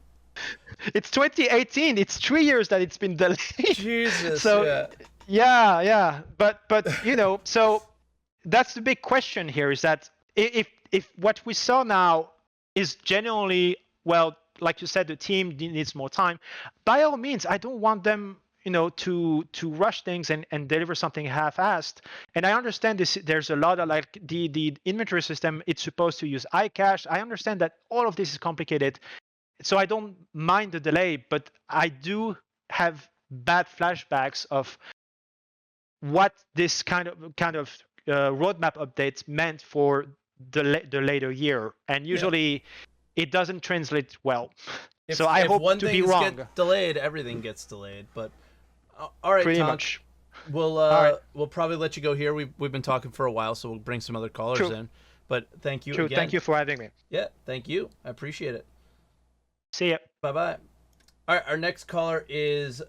It's 2018. It's 3 years that it's been delayed. Jesus. So Yeah. yeah. But so that's the big question here: is that if what we saw now is genuinely, well, like you said, the team needs more time. By all means, I don't want them to rush things and deliver something half-assed. And I understand this. There's a lot of, like, the inventory system. It's supposed to use iCache. I understand that all of this is complicated, so I don't mind the delay, but I do have bad flashbacks of what this kind of roadmap updates meant for the later year, and usually it doesn't translate well. So I If hope one to be thing wrong. gets delayed, everything gets delayed. But all right, Pretty Tonk. much. We'll All right. we'll probably let you go here. We've been talking for a while, so we'll bring some other callers True. in. But thank you True. again. Thank you for having me. Yeah, thank you. I appreciate it. See ya. Bye bye. All right, our next caller is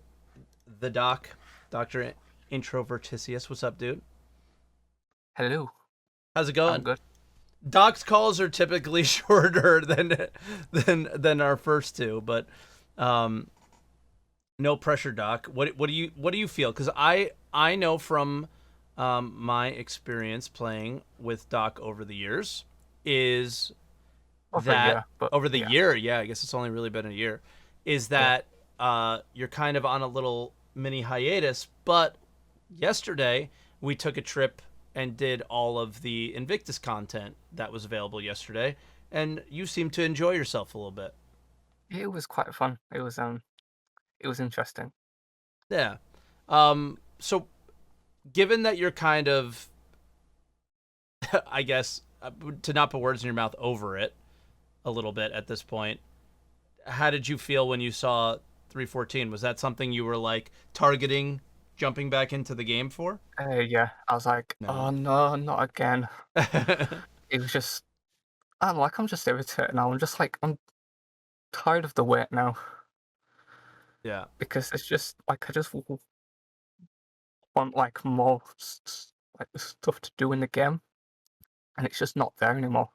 the Doc, Dr. Introvertitious. What's up, dude? Hello. How's it going? I'm good. Doc's calls are typically shorter than our first two, but no pressure, Doc. What do you feel? Because I know from my experience playing with Doc over the years is Over a year, but over the yeah. year, yeah, I guess it's only really been a year, is that you're kind of on a little mini hiatus. But yesterday we took a trip and did all of the Invictus content that was available yesterday, and you seem to enjoy yourself a little bit. It was quite fun. It was interesting. Yeah. So given that you're kind of, I guess, to not put words in your mouth, over it a little bit at this point, how did you feel when you saw 314? Was that something you were like targeting jumping back into the game for? Yeah, I was like, No. oh no, not again. It was just, I'm just irritated now. I'm just like, I'm tired of the wait now Yeah. because it's just like I just want like more like stuff to do in the game, and it's just not there anymore.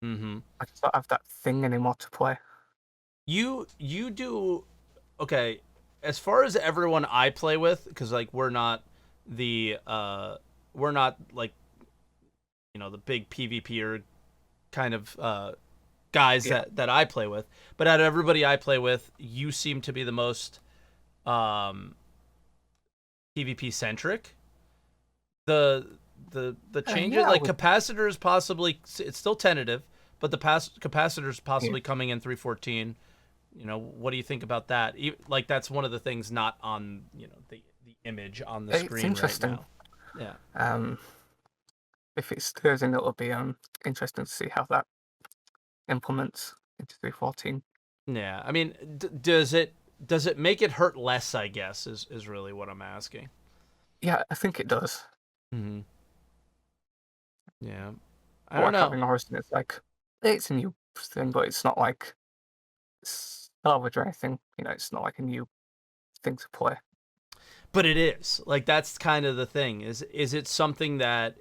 Mm-hmm. I just don't have that thing anymore to play. You do okay. As far as everyone I play with, because like we're not like the big PvPer kind of guys Yeah. that I play with. But out of everybody I play with, you seem to be the most PvP centric. The changes, yeah, I like would- capacitors, possibly it's still tentative, but the capacitors possibly coming in 314. What do you think about that? Like that's one of the things not on the image on the It's screen interesting. right now. Yeah. If it stays in, it'll be interesting to see how that implements into 314. Yeah. I mean, does it make it hurt less? I guess is really what I'm asking. Yeah, I think it does. Mm-hmm. Yeah. I But don't like know. having Horizon, it's like it's a new thing, but it's not like salvage or anything. It's not like a new thing to play. But it is. Like that's kind of the thing. Is it something that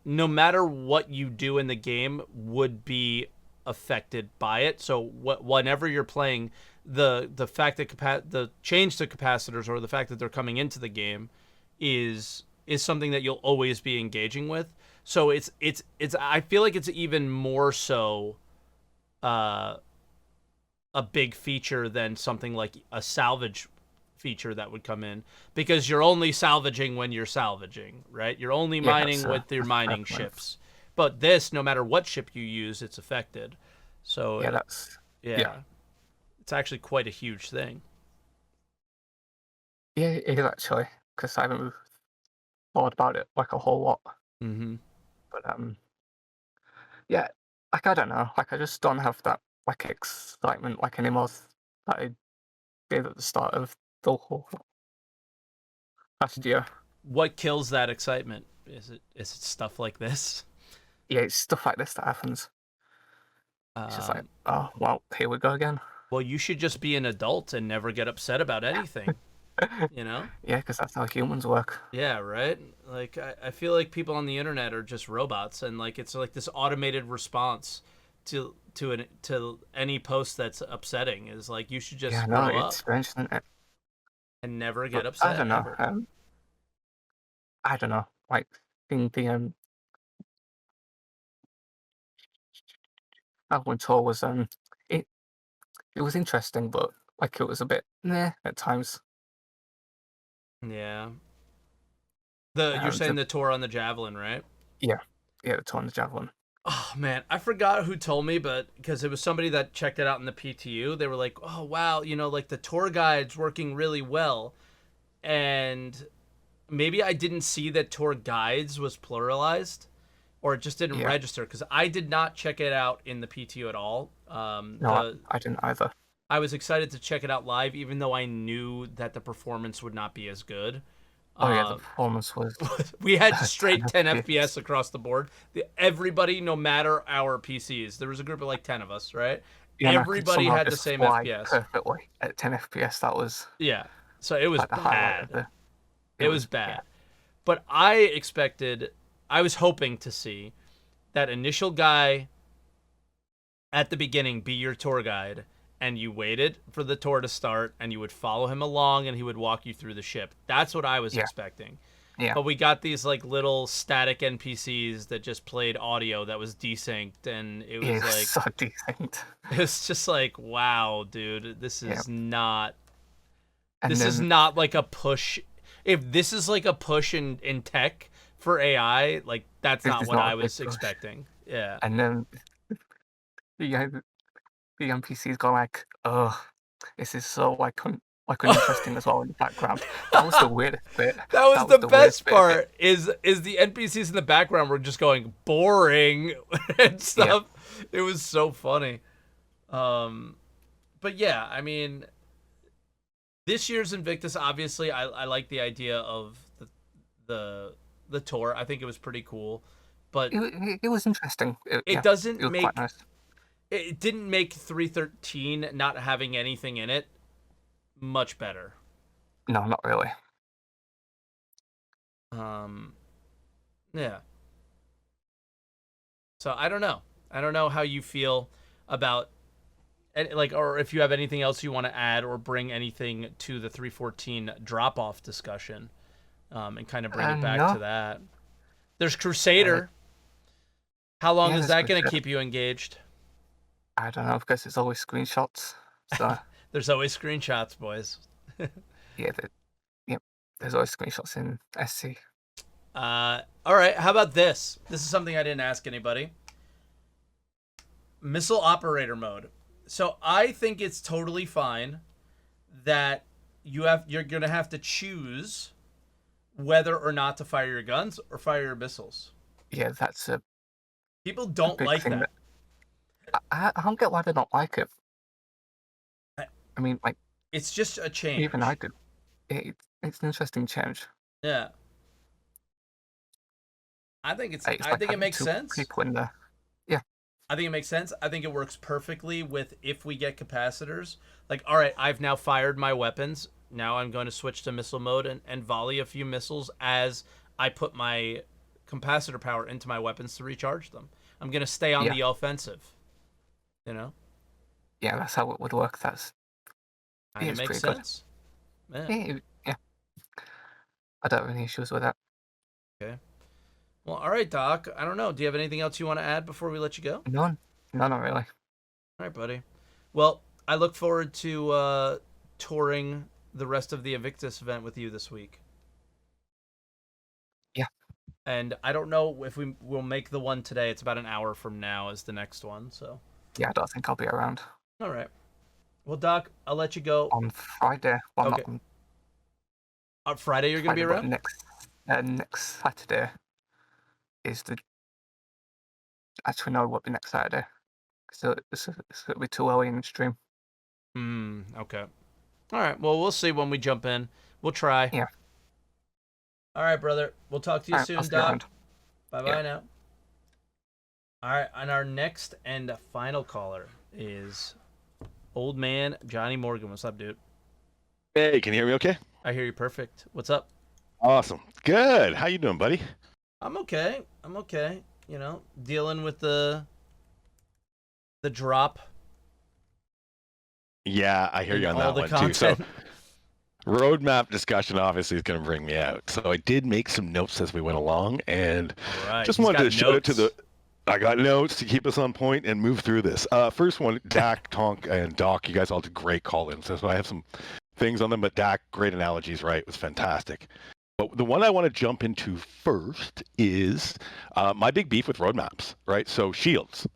no matter what you do in the game would be affected by it? So whenever you're playing, the fact that the change to capacitors or the fact that they're coming into the game is something that you'll always be engaging with. So it's I feel like it's even more so a big feature than something like a salvage feature that would come in, because you're only salvaging when you're salvaging, right? You're only mining with your mining ships. But this, no matter what ship you use, it's affected. So Yeah, it's actually quite a huge thing. Yeah, it is actually, because I haven't really thought about it like a whole lot. Mm-hmm. But yeah, like I don't know, like I just don't have that like excitement like anymore that I did at the start of the whole last year. What kills that excitement? Is it stuff like this? Yeah, it's stuff like this that happens. It's just like, Um, oh, well, here we go again. well, you should just be an adult and never get upset about anything. You know? Yeah, because that's how humans work. Yeah, right. Like I feel like people on the internet are just robots, and like it's like this automated response to any post that's upsetting is like you should Yeah, just no, grow it's up strange, isn't it? and never get But I upset don't know. ever. I don't know. Like, the Alvin tour was it it was interesting, but like it was a bit meh at times. Yeah. You're saying The the tour on the javelin, right? Yeah, yeah, the tour on the javelin. Oh man, I forgot who told me, but because it was somebody that checked it out in the PTU, they were like, "Oh wow, like the tour guide's working really well," and maybe I didn't see that tour guides was pluralized, or it just didn't Yeah, register because I did not check it out in the PTU at all. no, I didn't either. I was excited to check it out live, even though I knew that the performance would not be as good. Oh yeah, the Uh, performance was we had 10 straight 10 FPS. FPS across the board. Everybody, no matter our PCs, there was a group of like 10 of us, right? Yeah, and I could Everybody somehow had the just same fly FPS. perfectly at 10 FPS. That was Yeah. So it was like the highlight of bad. the. It was Yeah, bad. But I was hoping to see that initial guy at the beginning be your tour guide, and you waited for the tour to start and you would follow him along and he would walk you through the ship. That's what I was yeah, expecting. yeah. But we got these like little static NPCs that just played audio that was desynced, and it was Yeah, it was like so decent. it's just like, wow, dude, Yeah, and this is then not like a push. If this is like a push in tech for AI, like that's this not is what not I a big was push. expecting. Yeah. And then the the NPCs go like, "Oh, this is so like uninteresting as well in the background." That was the weirdest bit. That was That was the the weirdest best bit of it. part is the NPCs in the background were just going boring and Yeah, stuff. It was so funny. But yeah, I mean, this year's Invictus, obviously, I like the idea of the tour. I think it was pretty cool, but it was interesting. it Yeah, doesn't it was quite make nice. it didn't make 313 not having anything in it much better. No, not really. Um, yeah. So I don't know. I don't know how you feel about like, or if you have anything else you want to add or bring anything to the 314 drop off discussion, and kind of bring it back to No. that. There's Uh, Crusader. How long yeah, is that's that good. going to keep you engaged? I don't know because it's always screenshots. So There's always screenshots, boys. yeah, yep. There's always screenshots in SC. All right. How about this? This is something I didn't ask anybody. Missile operator mode. So I think it's totally fine that you're gonna have to choose whether or not to fire your guns or fire your missiles. Yeah, that's People a don't big like thing that. that I don't get why they don't like it. I- I mean, like It's just a even I change. did. It's an interesting change. Yeah. It's I like think it having makes two sense. people in there. Yeah, I think it makes sense. I think it works perfectly with if we get capacitors. Like, all right, I've now fired my weapons. Now I'm going to switch to missile mode and volley a few missiles as I put my capacitor power into my weapons to recharge them. I'm going to stay on yeah, the offensive, you know? yeah. That's how it would work. Kind Yeah, of it's makes pretty good. sense. Yeah. Yeah, yeah. I don't have any issues with that. Okay. Well, all right, Doc. I don't know. Do you have anything else you want to add before we let you go? None, no, not really. All right, buddy. Well, I look forward to touring the rest of the Invictus event with you this week. Yeah, And I don't know if we will make the one today. It's about an hour from now is the next one. So, yeah. I don't think I'll be around all right. Well, Doc, I'll let you go. on Friday. Well, Okay. not on On Friday, you're gonna be Friday, but around. next Saturday is the. Actually, no, it won't be next Saturday. So it's gonna be too early in the stream. Okay. All right. Well, we'll see when we jump in. We'll try. Yeah. All right, brother. We'll talk to you All right, soon, I'll see you Doc. around. Bye-bye Yeah. now. All right, and our next and final caller is old man Johnny Morgan. What's up, dude? Hey, can you hear me okay? I hear you perfect. What's up? Awesome. Good. How you doing, buddy? I'm okay. I'm okay. You know, dealing with the drop Yeah, I hear in you on all that the one too. So content. roadmap discussion obviously is going to bring me out. So I did make some notes as we went along, and All right. just he's wanted got to shout out to notes. I got notes to keep us on point and move through this. First one, Dak, Tonk, and Doc, you guys all did great call-ins. So I have some things on them, but Dak, great analogies, right? It was fantastic. But the one I want to jump into first is my big beef with roadmaps, right? So Shields.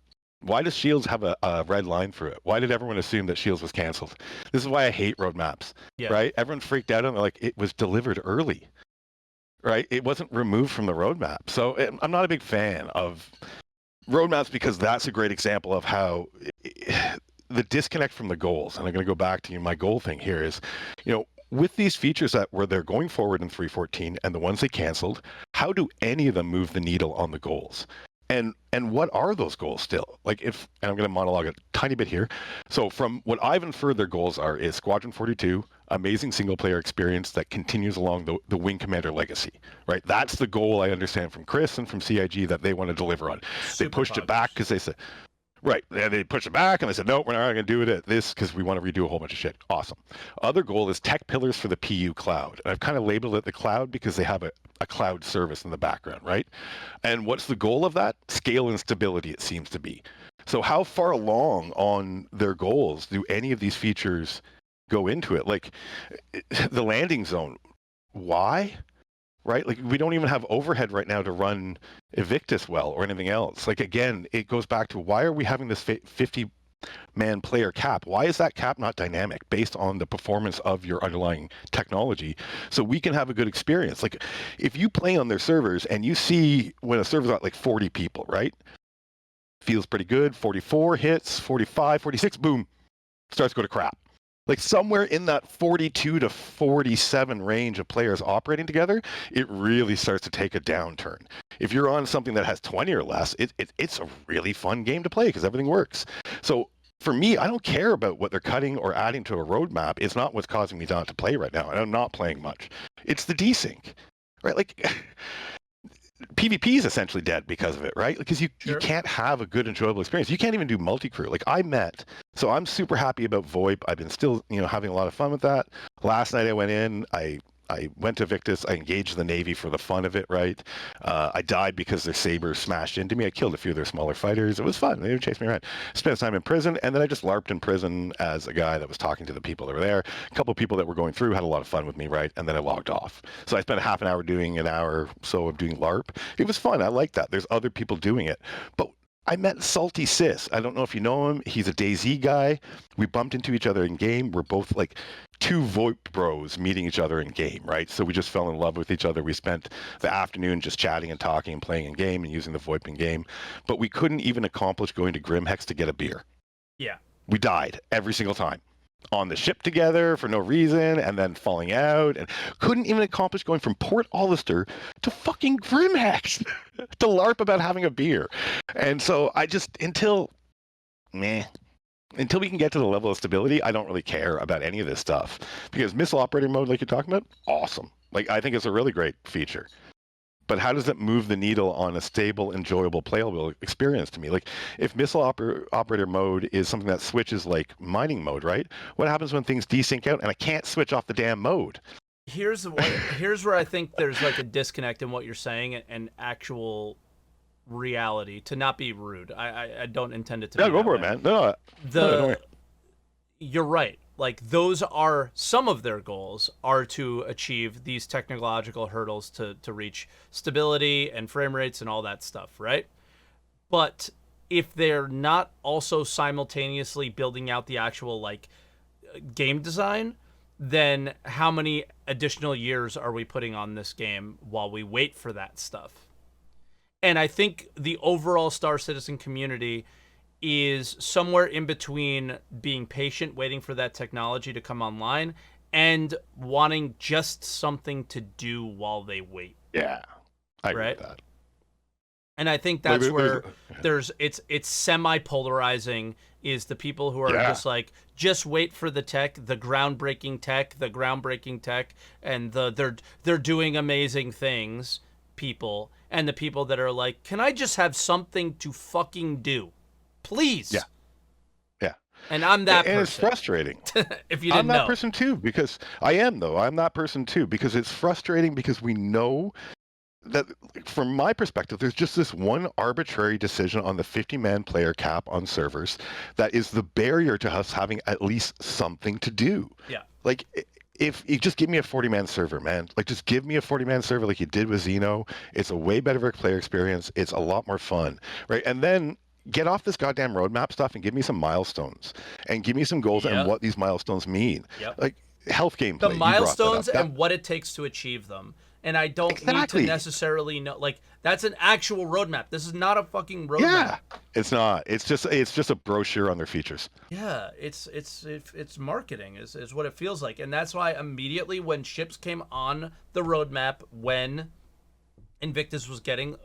Why does Shields have a red line through it? Why did everyone assume that Shields was canceled? This is why I hate roadmaps, Yeah. right? Everyone freaked out and they're like, it was delivered early, right? It wasn't removed from the roadmap. So I'm not a big fan of roadmaps because that's a great example of how the disconnect from the goals. And I'm going to go back to my goal thing here is, with these features that were there going forward in 3.14 and the ones they canceled, how do any of them move the needle on the goals? And what are those goals still? Like and I'm going to monologue a tiny bit here. So from what I've inferred their goals are is Squadron 42, amazing single player experience that continues along the Wing Commander legacy, right? That's the goal I understand from Chris and from CIG that they want to deliver on. They pushed it back because they said, right, they pushed it back and they said, no, we're not going to do it at this because we want to redo a whole bunch of shit. Awesome. Other goal is tech pillars for the PU cloud. And I've kind of labeled it the cloud because they have a cloud service in the background, right? And what's the goal of that? Scale and stability, it seems to be. So how far along on their goals do any of these features go into it? Like the landing zone, why? Right? Like we don't even have overhead right now to run Evictus well or anything else. Like again, it goes back to why are we having this 50-man player cap? Why is that cap not dynamic based on the performance of your underlying technology so we can have a good experience? Like if you play on their servers and you see when a server's got like 40 people, right? Feels pretty good. 44 hits, 45, 46, boom, starts to go to crap. Like somewhere in that 42 to 47 range of players operating together, it really starts to take a downturn. If you're on something that has 20 or less, it's a really fun game to play because everything works. So for me, I don't care about what they're cutting or adding to a roadmap. It's not what's causing me not to play right now. And I'm not playing much. It's the desync, right? Like PvP is essentially dead because of it, right? Because you can't have a good, enjoyable experience. You can't even do multi-crew. Like so I'm super happy about VoIP. I've been still, having a lot of fun with that. Last night I went in, I went to Victus. I engaged the Navy for the fun of it, right? I died because their sabers smashed into me. I killed a few of their smaller fighters. It was fun. They chased me around. Spent time in prison, and then I just LARPed in prison as a guy that was talking to the people that were there. A couple of people that were going through had a lot of fun with me, right? And then I logged off. So I spent a half an hour doing an hour or so of doing LARP. It was fun. I like that. There's other people doing it. But I met Salty Sis. I don't know if you know him. He's a DayZ guy. We bumped into each other in game. We're both like two VoIP bros meeting each other in game, right? So we just fell in love with each other. We spent the afternoon just chatting and talking and playing in game and using the VoIP in game. But we couldn't even accomplish going to Grimhex to get a beer. Yeah. We died every single time. On the ship together for no reason and then falling out and couldn't even accomplish going from Port Hollister to fucking Grimhex to LARP about having a beer. And so I just, until we can get to the level of stability, I don't really care about any of this stuff because missile operating mode, like you're talking about, awesome. Like I think it's a really great feature. But how does it move the needle on a stable, enjoyable, playable experience to me? Like, if missile operator mode is something that switches like mining mode, right? What happens when things desync out and I can't switch off the damn mode? Here's where I think there's like a disconnect in what you're saying and actual reality. To not be rude, I don't intend it to. Yeah, be go that for way. it, man. No, don't worry. You're right. Like those are some of their goals are to achieve these technological hurdles to reach stability and frame rates and all that stuff, right? But if they're not also simultaneously building out the actual like game design, then how many additional years are we putting on this game while we wait for that stuff? And I think the overall Star Citizen community is somewhere in between being patient, waiting for that technology to come online, and wanting just something to do while they wait. Yeah, I agree Right? with that. And I think Like, that's where it's semi-polarizing, is the people who are just like, just wait for the tech, the groundbreaking tech, and they're doing amazing things, people, and the people that are like, can I just have something to fucking do, please? Yeah. Yeah. And I'm that And person. it's frustrating. If you didn't I'm that know. person too, because I am, though. I'm that person too, because it's frustrating, because we know that, from my perspective, there's just this one arbitrary decision on the 50-man player cap on servers that is the barrier to us having at least something to do. Yeah. Like, if you just give me a 40-man server, man, like, just give me a 40-man server like you did with Xeno. It's a way better player experience. It's a lot more fun, right? And then get off this goddamn roadmap stuff and give me some milestones and give me some goals and what these milestones mean. Yep. Like, health gameplay. The milestones and what it takes to achieve them. And I don't need to necessarily know, like, that's an actual roadmap. This is not a fucking roadmap. Yeah, it's not. It's just a brochure on their features. Yeah, it's marketing is what it feels like. And that's why immediately when ships came on the roadmap, when Invictus was getting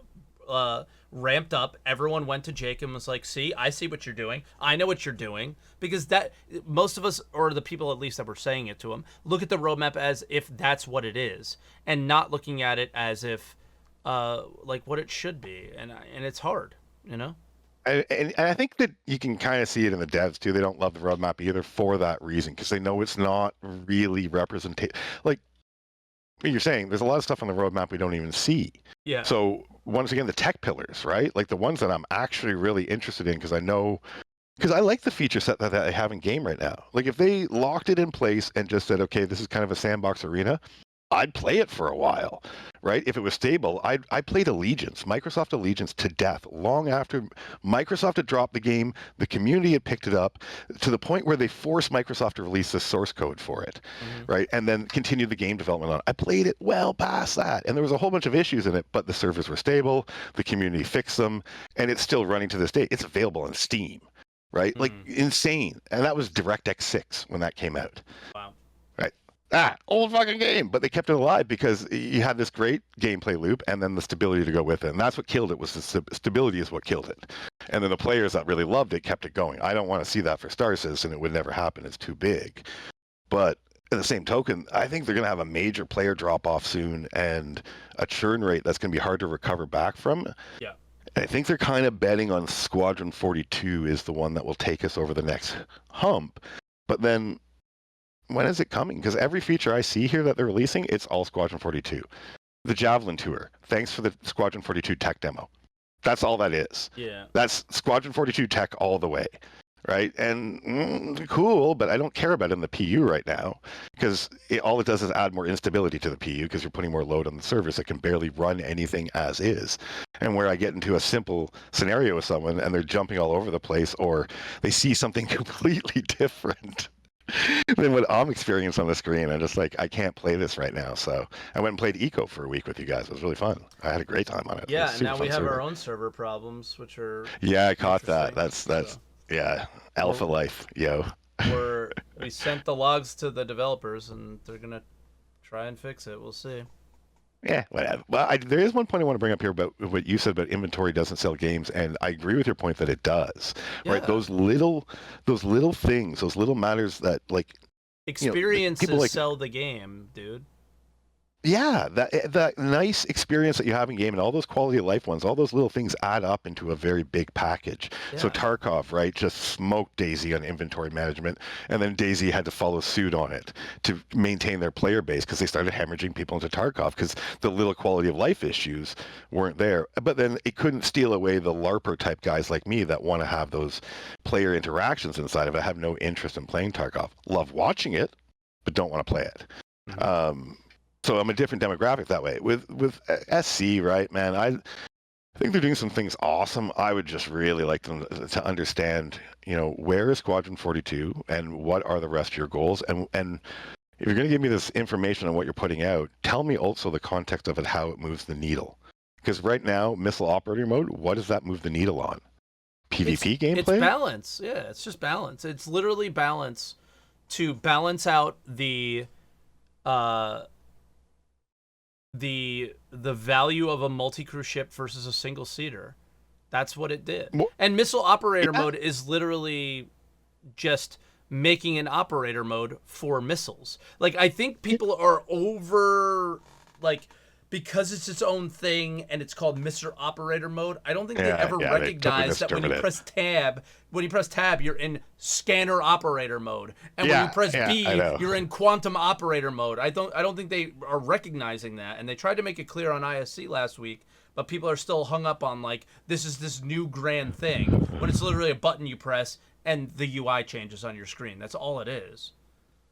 ramped up, everyone went to Jake and was like, see, I see what you're doing. I know what you're doing. Because that, most of us, or the people at least that were saying it to him, look at the roadmap as if that's what it is, and not looking at it as if like what it should be. And it's hard, you know? And I think that you can kind of see it in the devs too. They don't love the roadmap either for that reason, because they know it's not really representative. Like you're saying, there's a lot of stuff on the roadmap we don't even see. Yeah. So once again, the tech pillars, right? Like the ones that I'm actually really interested in, because I like the feature set that I have in game right now. Like if they locked it in place and just said, okay, this is kind of a sandbox arena, I'd play it for a while, right? If it was stable, I played Allegiance, Microsoft Allegiance, to death long after Microsoft had dropped the game. The community had picked it up to the point where they forced Microsoft to release the source code for it, right? And then continued the game development on it. I played it well past that, and there was a whole bunch of issues in it, but the servers were stable, the community fixed them, and it's still running to this day. It's available on Steam, right? Like insane. And that was DirectX 6 when that came out. Wow. Old fucking game, but they kept it alive because you had this great gameplay loop and then the stability to go with it. And that's what killed it, was the stability is what killed it. And then the players that really loved it kept it going. I don't want to see that for Star Citizen. It would never happen. It's too big. But in the same token, I think they're going to have a major player drop-off soon and a churn rate that's going to be hard to recover back from. Yeah. I think they're kind of betting on Squadron 42 is the one that will take us over the next hump. But then when is it coming? Because every feature I see here that they're releasing, it's all Squadron 42. The Javelin Tour, thanks for the Squadron 42 tech demo. That's all that is. Yeah. That's Squadron 42 tech all the way, right? And cool, but I don't care about it in the PU right now, because all it does is add more instability to the PU, because you're putting more load on the servers that can barely run anything as is. And where I get into a simple scenario with someone and they're jumping all over the place, or they see something completely different than what I'm experiencing on the screen, I'm just like, I can't play this right now. So I went and played Eco for a week with you guys. It was really fun. I had a great time on it. Yeah, and now we have our own server problems, which are I caught that. That's yeah, alpha life, yo. We sent the logs to the developers, and they're gonna try and fix it. We'll see. Yeah, whatever. Well, there is one point I want to bring up here about what you said about inventory doesn't sell games, and I agree with your point that it does. Yeah. Right? Those little things, those little matters that, like, experiences sell the game, dude. Yeah, that nice experience that you have in game and all those quality of life ones, all those little things add up into a very big package. Yeah. So Tarkov, right, just smoked DayZ on inventory management, and then DayZ had to follow suit on it to maintain their player base, because they started hemorrhaging people into Tarkov because the little quality of life issues weren't there. But then it couldn't steal away the LARPer type guys like me that want to have those player interactions inside of it. I have no interest in playing Tarkov. Love watching it, but don't want to play it. Mm-hmm. So I'm a different demographic that way. With SC, right, man, I think they're doing some things awesome. I would just really like them to understand, where is Squadron 42 and what are the rest of your goals? And if you're going to give me this information on what you're putting out, tell me also the context of it, how it moves the needle. Because right now, missile operator mode, what does that move the needle on? PvP gameplay? It's balance. Yeah, it's just balance. It's literally balance to balance out the uh, the value of a multi-crew ship versus a single seater. That's what it did. Well, And missile operator yeah. mode is literally just making an operator mode for missiles. Like, I think people are over, like, because it's its own thing and it's called Mr. Operator mode, I don't think they ever they totally recognize that when you misinterpret it. press tab, you're in scanner operator mode. And when you press I B, know. you're in quantum operator mode. I don't think they are recognizing that. And they tried to make it clear on ISC last week, but people are still hung up on, like, this is this new grand thing when it's literally a button you press and the UI changes on your screen. That's all it is.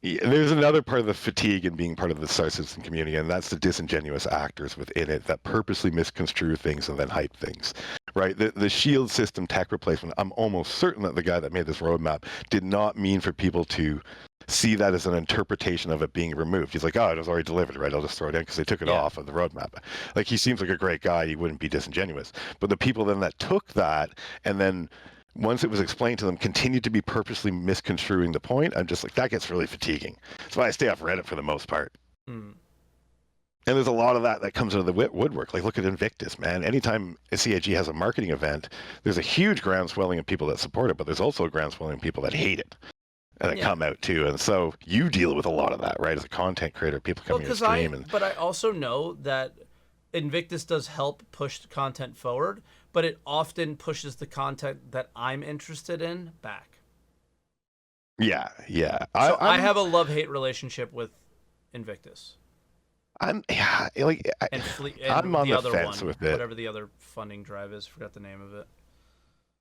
Yeah, there's another part of the fatigue in being part of the Star Citizen community, and that's the disingenuous actors within it that purposely misconstrue things and then hype things, right? The shield system tech replacement, I'm almost certain that the guy that made this roadmap did not mean for people to see that as an interpretation of it being removed. He's like, oh, it was already delivered, right? I'll just throw it in because they took it off of the roadmap. Like, he seems like a great guy. He wouldn't be disingenuous. But the people then that took that and then once it was explained to them, continued to be purposely misconstruing the point. I'm just like, that gets really fatiguing. That's why I stay off Reddit for the most part. Mm. And there's a lot of that comes out of the woodwork. Like, look at Invictus, man. Anytime a CIG has a marketing event, there's a huge groundswelling of people that support it, but there's also a groundswelling of people that hate it and that come out too. And so you deal with a lot of that, right? As a content creator, people coming to stream. But I also know that Invictus does help push the content forward, but it often pushes the content that I'm interested in back. Yeah. So I have a love-hate relationship with Invictus. I'm on the fence with it. Whatever the other funding drive is, forgot the name of it.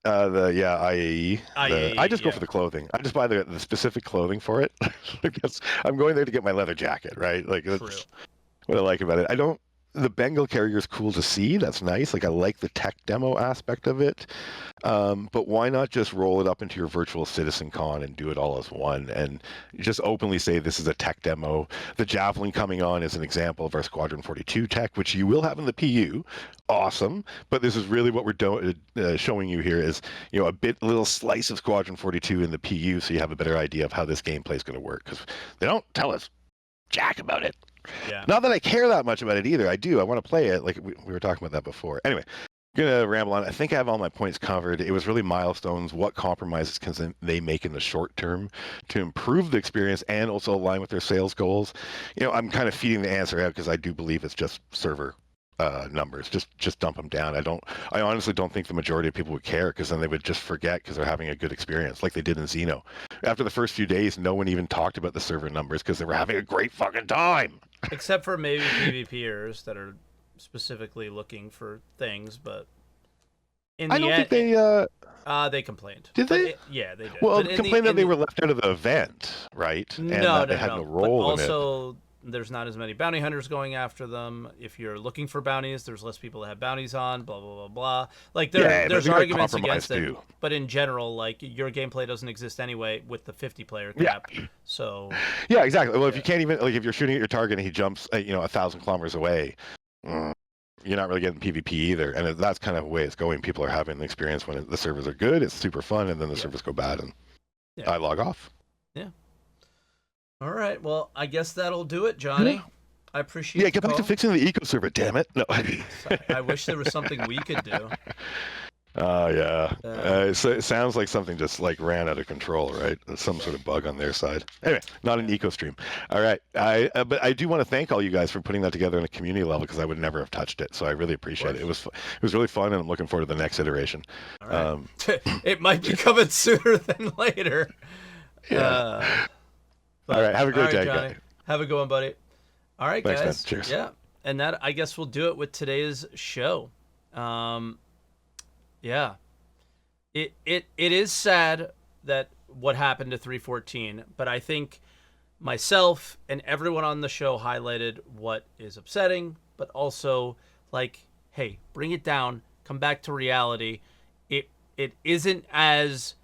IAE. I just go for the clothing. I just buy the specific clothing for it. I'm going there to get my leather jacket, right? Like, that's what I like about it. The Bengal carrier is cool to see. That's nice. Like, I like the tech demo aspect of it. But why not just roll it up into your virtual Citizen Con and do it all as one and just openly say this is a tech demo. The Javelin coming on is an example of our Squadron 42 tech, which you will have in the PU. Awesome. But this is really what we're showing you here is, a little slice of Squadron 42 in the PU, so you have a better idea of how this gameplay is going to work, because they don't tell us jack about it. Yeah. Not that I care that much about it either. I do. I want to play it. Like, we were talking about that before. Anyway, I'm going to ramble on. I think I have all my points covered. It was really milestones. What compromises can they make in the short term to improve the experience and also align with their sales goals? I'm kind of feeding the answer out because I do believe it's just server numbers. Just dump them down. I honestly don't think the majority of people would care, because then they would just forget because they're having a good experience like they did in Xeno. After the first few days, no one even talked about the server numbers because they were having a great fucking time. Except for maybe PvPers that are specifically looking for things, but I don't think they complained. Did they? Yeah, they did. Well, complained that they were left out of the event, right? And that they had no role in it. Also, there's not as many bounty hunters going after them. If you're looking for bounties, there's less people that have bounties on, blah, blah, blah, blah. Like, there's arguments against it. But in general, like, your gameplay doesn't exist anyway with the 50-player cap. Yeah. So... Yeah, exactly. Well, if you can't even... Like, if you're shooting at your target and he jumps, 1,000 kilometers away, you're not really getting PvP either. And that's kind of the way it's going. People are having the experience when the servers are good, it's super fun, and then the servers go bad, and I log off. Yeah. All right, well, I guess that'll do it, Johnny. I appreciate it. Yeah, get back to fixing the eco server, damn it. No. I wish there was something we could do. Oh, yeah. So it sounds like something just, like, ran out of control, right? Some sort of bug on their side. Anyway, not an eco stream. All right. But I do want to thank all you guys for putting that together on a community level, because I would never have touched it. So I really appreciate it. It was really fun, and I'm looking forward to the next iteration. All right. It might be coming sooner than later. Yeah. All right, have a great day, Johnny. Guy. Have a good one, buddy. All right, Thanks, guys. Man. Cheers. Yeah, and that, I guess, we'll do it with today's show. Yeah, it is sad that what happened to 314, but I think myself and everyone on the show highlighted what is upsetting, but also, like, hey, bring it down, come back to reality. It isn't as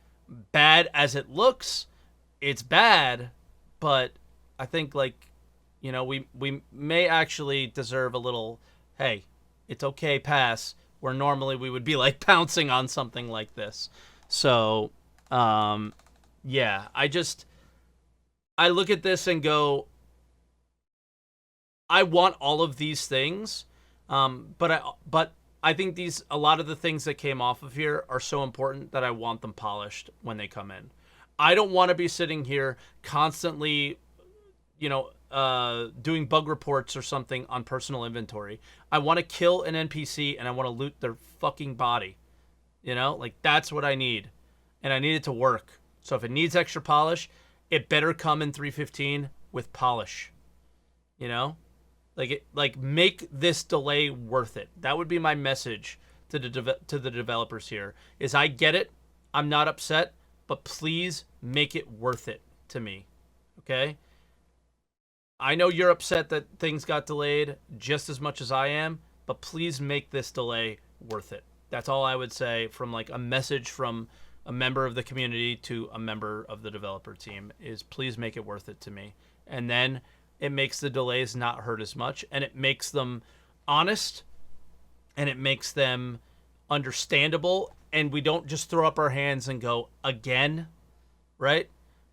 bad as it looks. It's bad, but I think, like, we may actually deserve a little, hey, it's okay, pass, where normally we would be, like, pouncing on something like this. So, yeah, I look at this and go, I want all of these things, but I think a lot of the things that came off of here are so important that I want them polished when they come in. I don't want to be sitting here constantly, doing bug reports or something on personal inventory. I want to kill an NPC and I want to loot their fucking body. Like that's what I need, and I need it to work. So if it needs extra polish, it better come in 3.15 with polish. Like make this delay worth it. That would be my message to the developers here. Is I get it, I'm not upset, but please make it worth it to me. Okay? I know you're upset that things got delayed just as much as I am, but please make this delay worth it. That's all I would say from like a message from a member of the community to a member of the developer team is please make it worth it to me. And then it makes the delays not hurt as much, and it makes them honest, and it makes them understandable, and we don't just throw up our hands and go, again, right?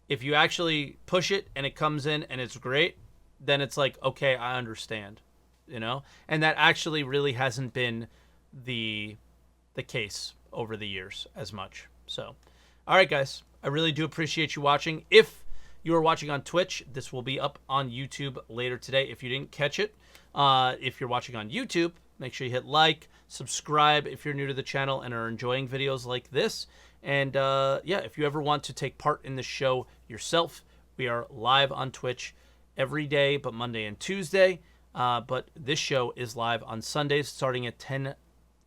If you actually push it and it comes in and it's great, then it's like, okay, I understand, And that actually really hasn't been the case over the years as much. So, all right, guys, I really do appreciate you watching. If you are watching on Twitch, this will be up on YouTube later today if you didn't catch it. If you're watching on YouTube, make sure you hit like, subscribe if you're new to the channel and are enjoying videos like this. And yeah, if you ever want to take part in the show yourself, we are live on Twitch every day but Monday and Tuesday. But this show is live on Sundays starting at 10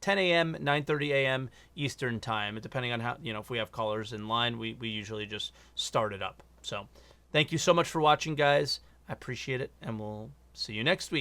a.m., 9:30 a.m. Eastern time. Depending on how, if we have callers in line, we usually just start it up. So thank you so much for watching, guys. I appreciate it, and we'll see you next week.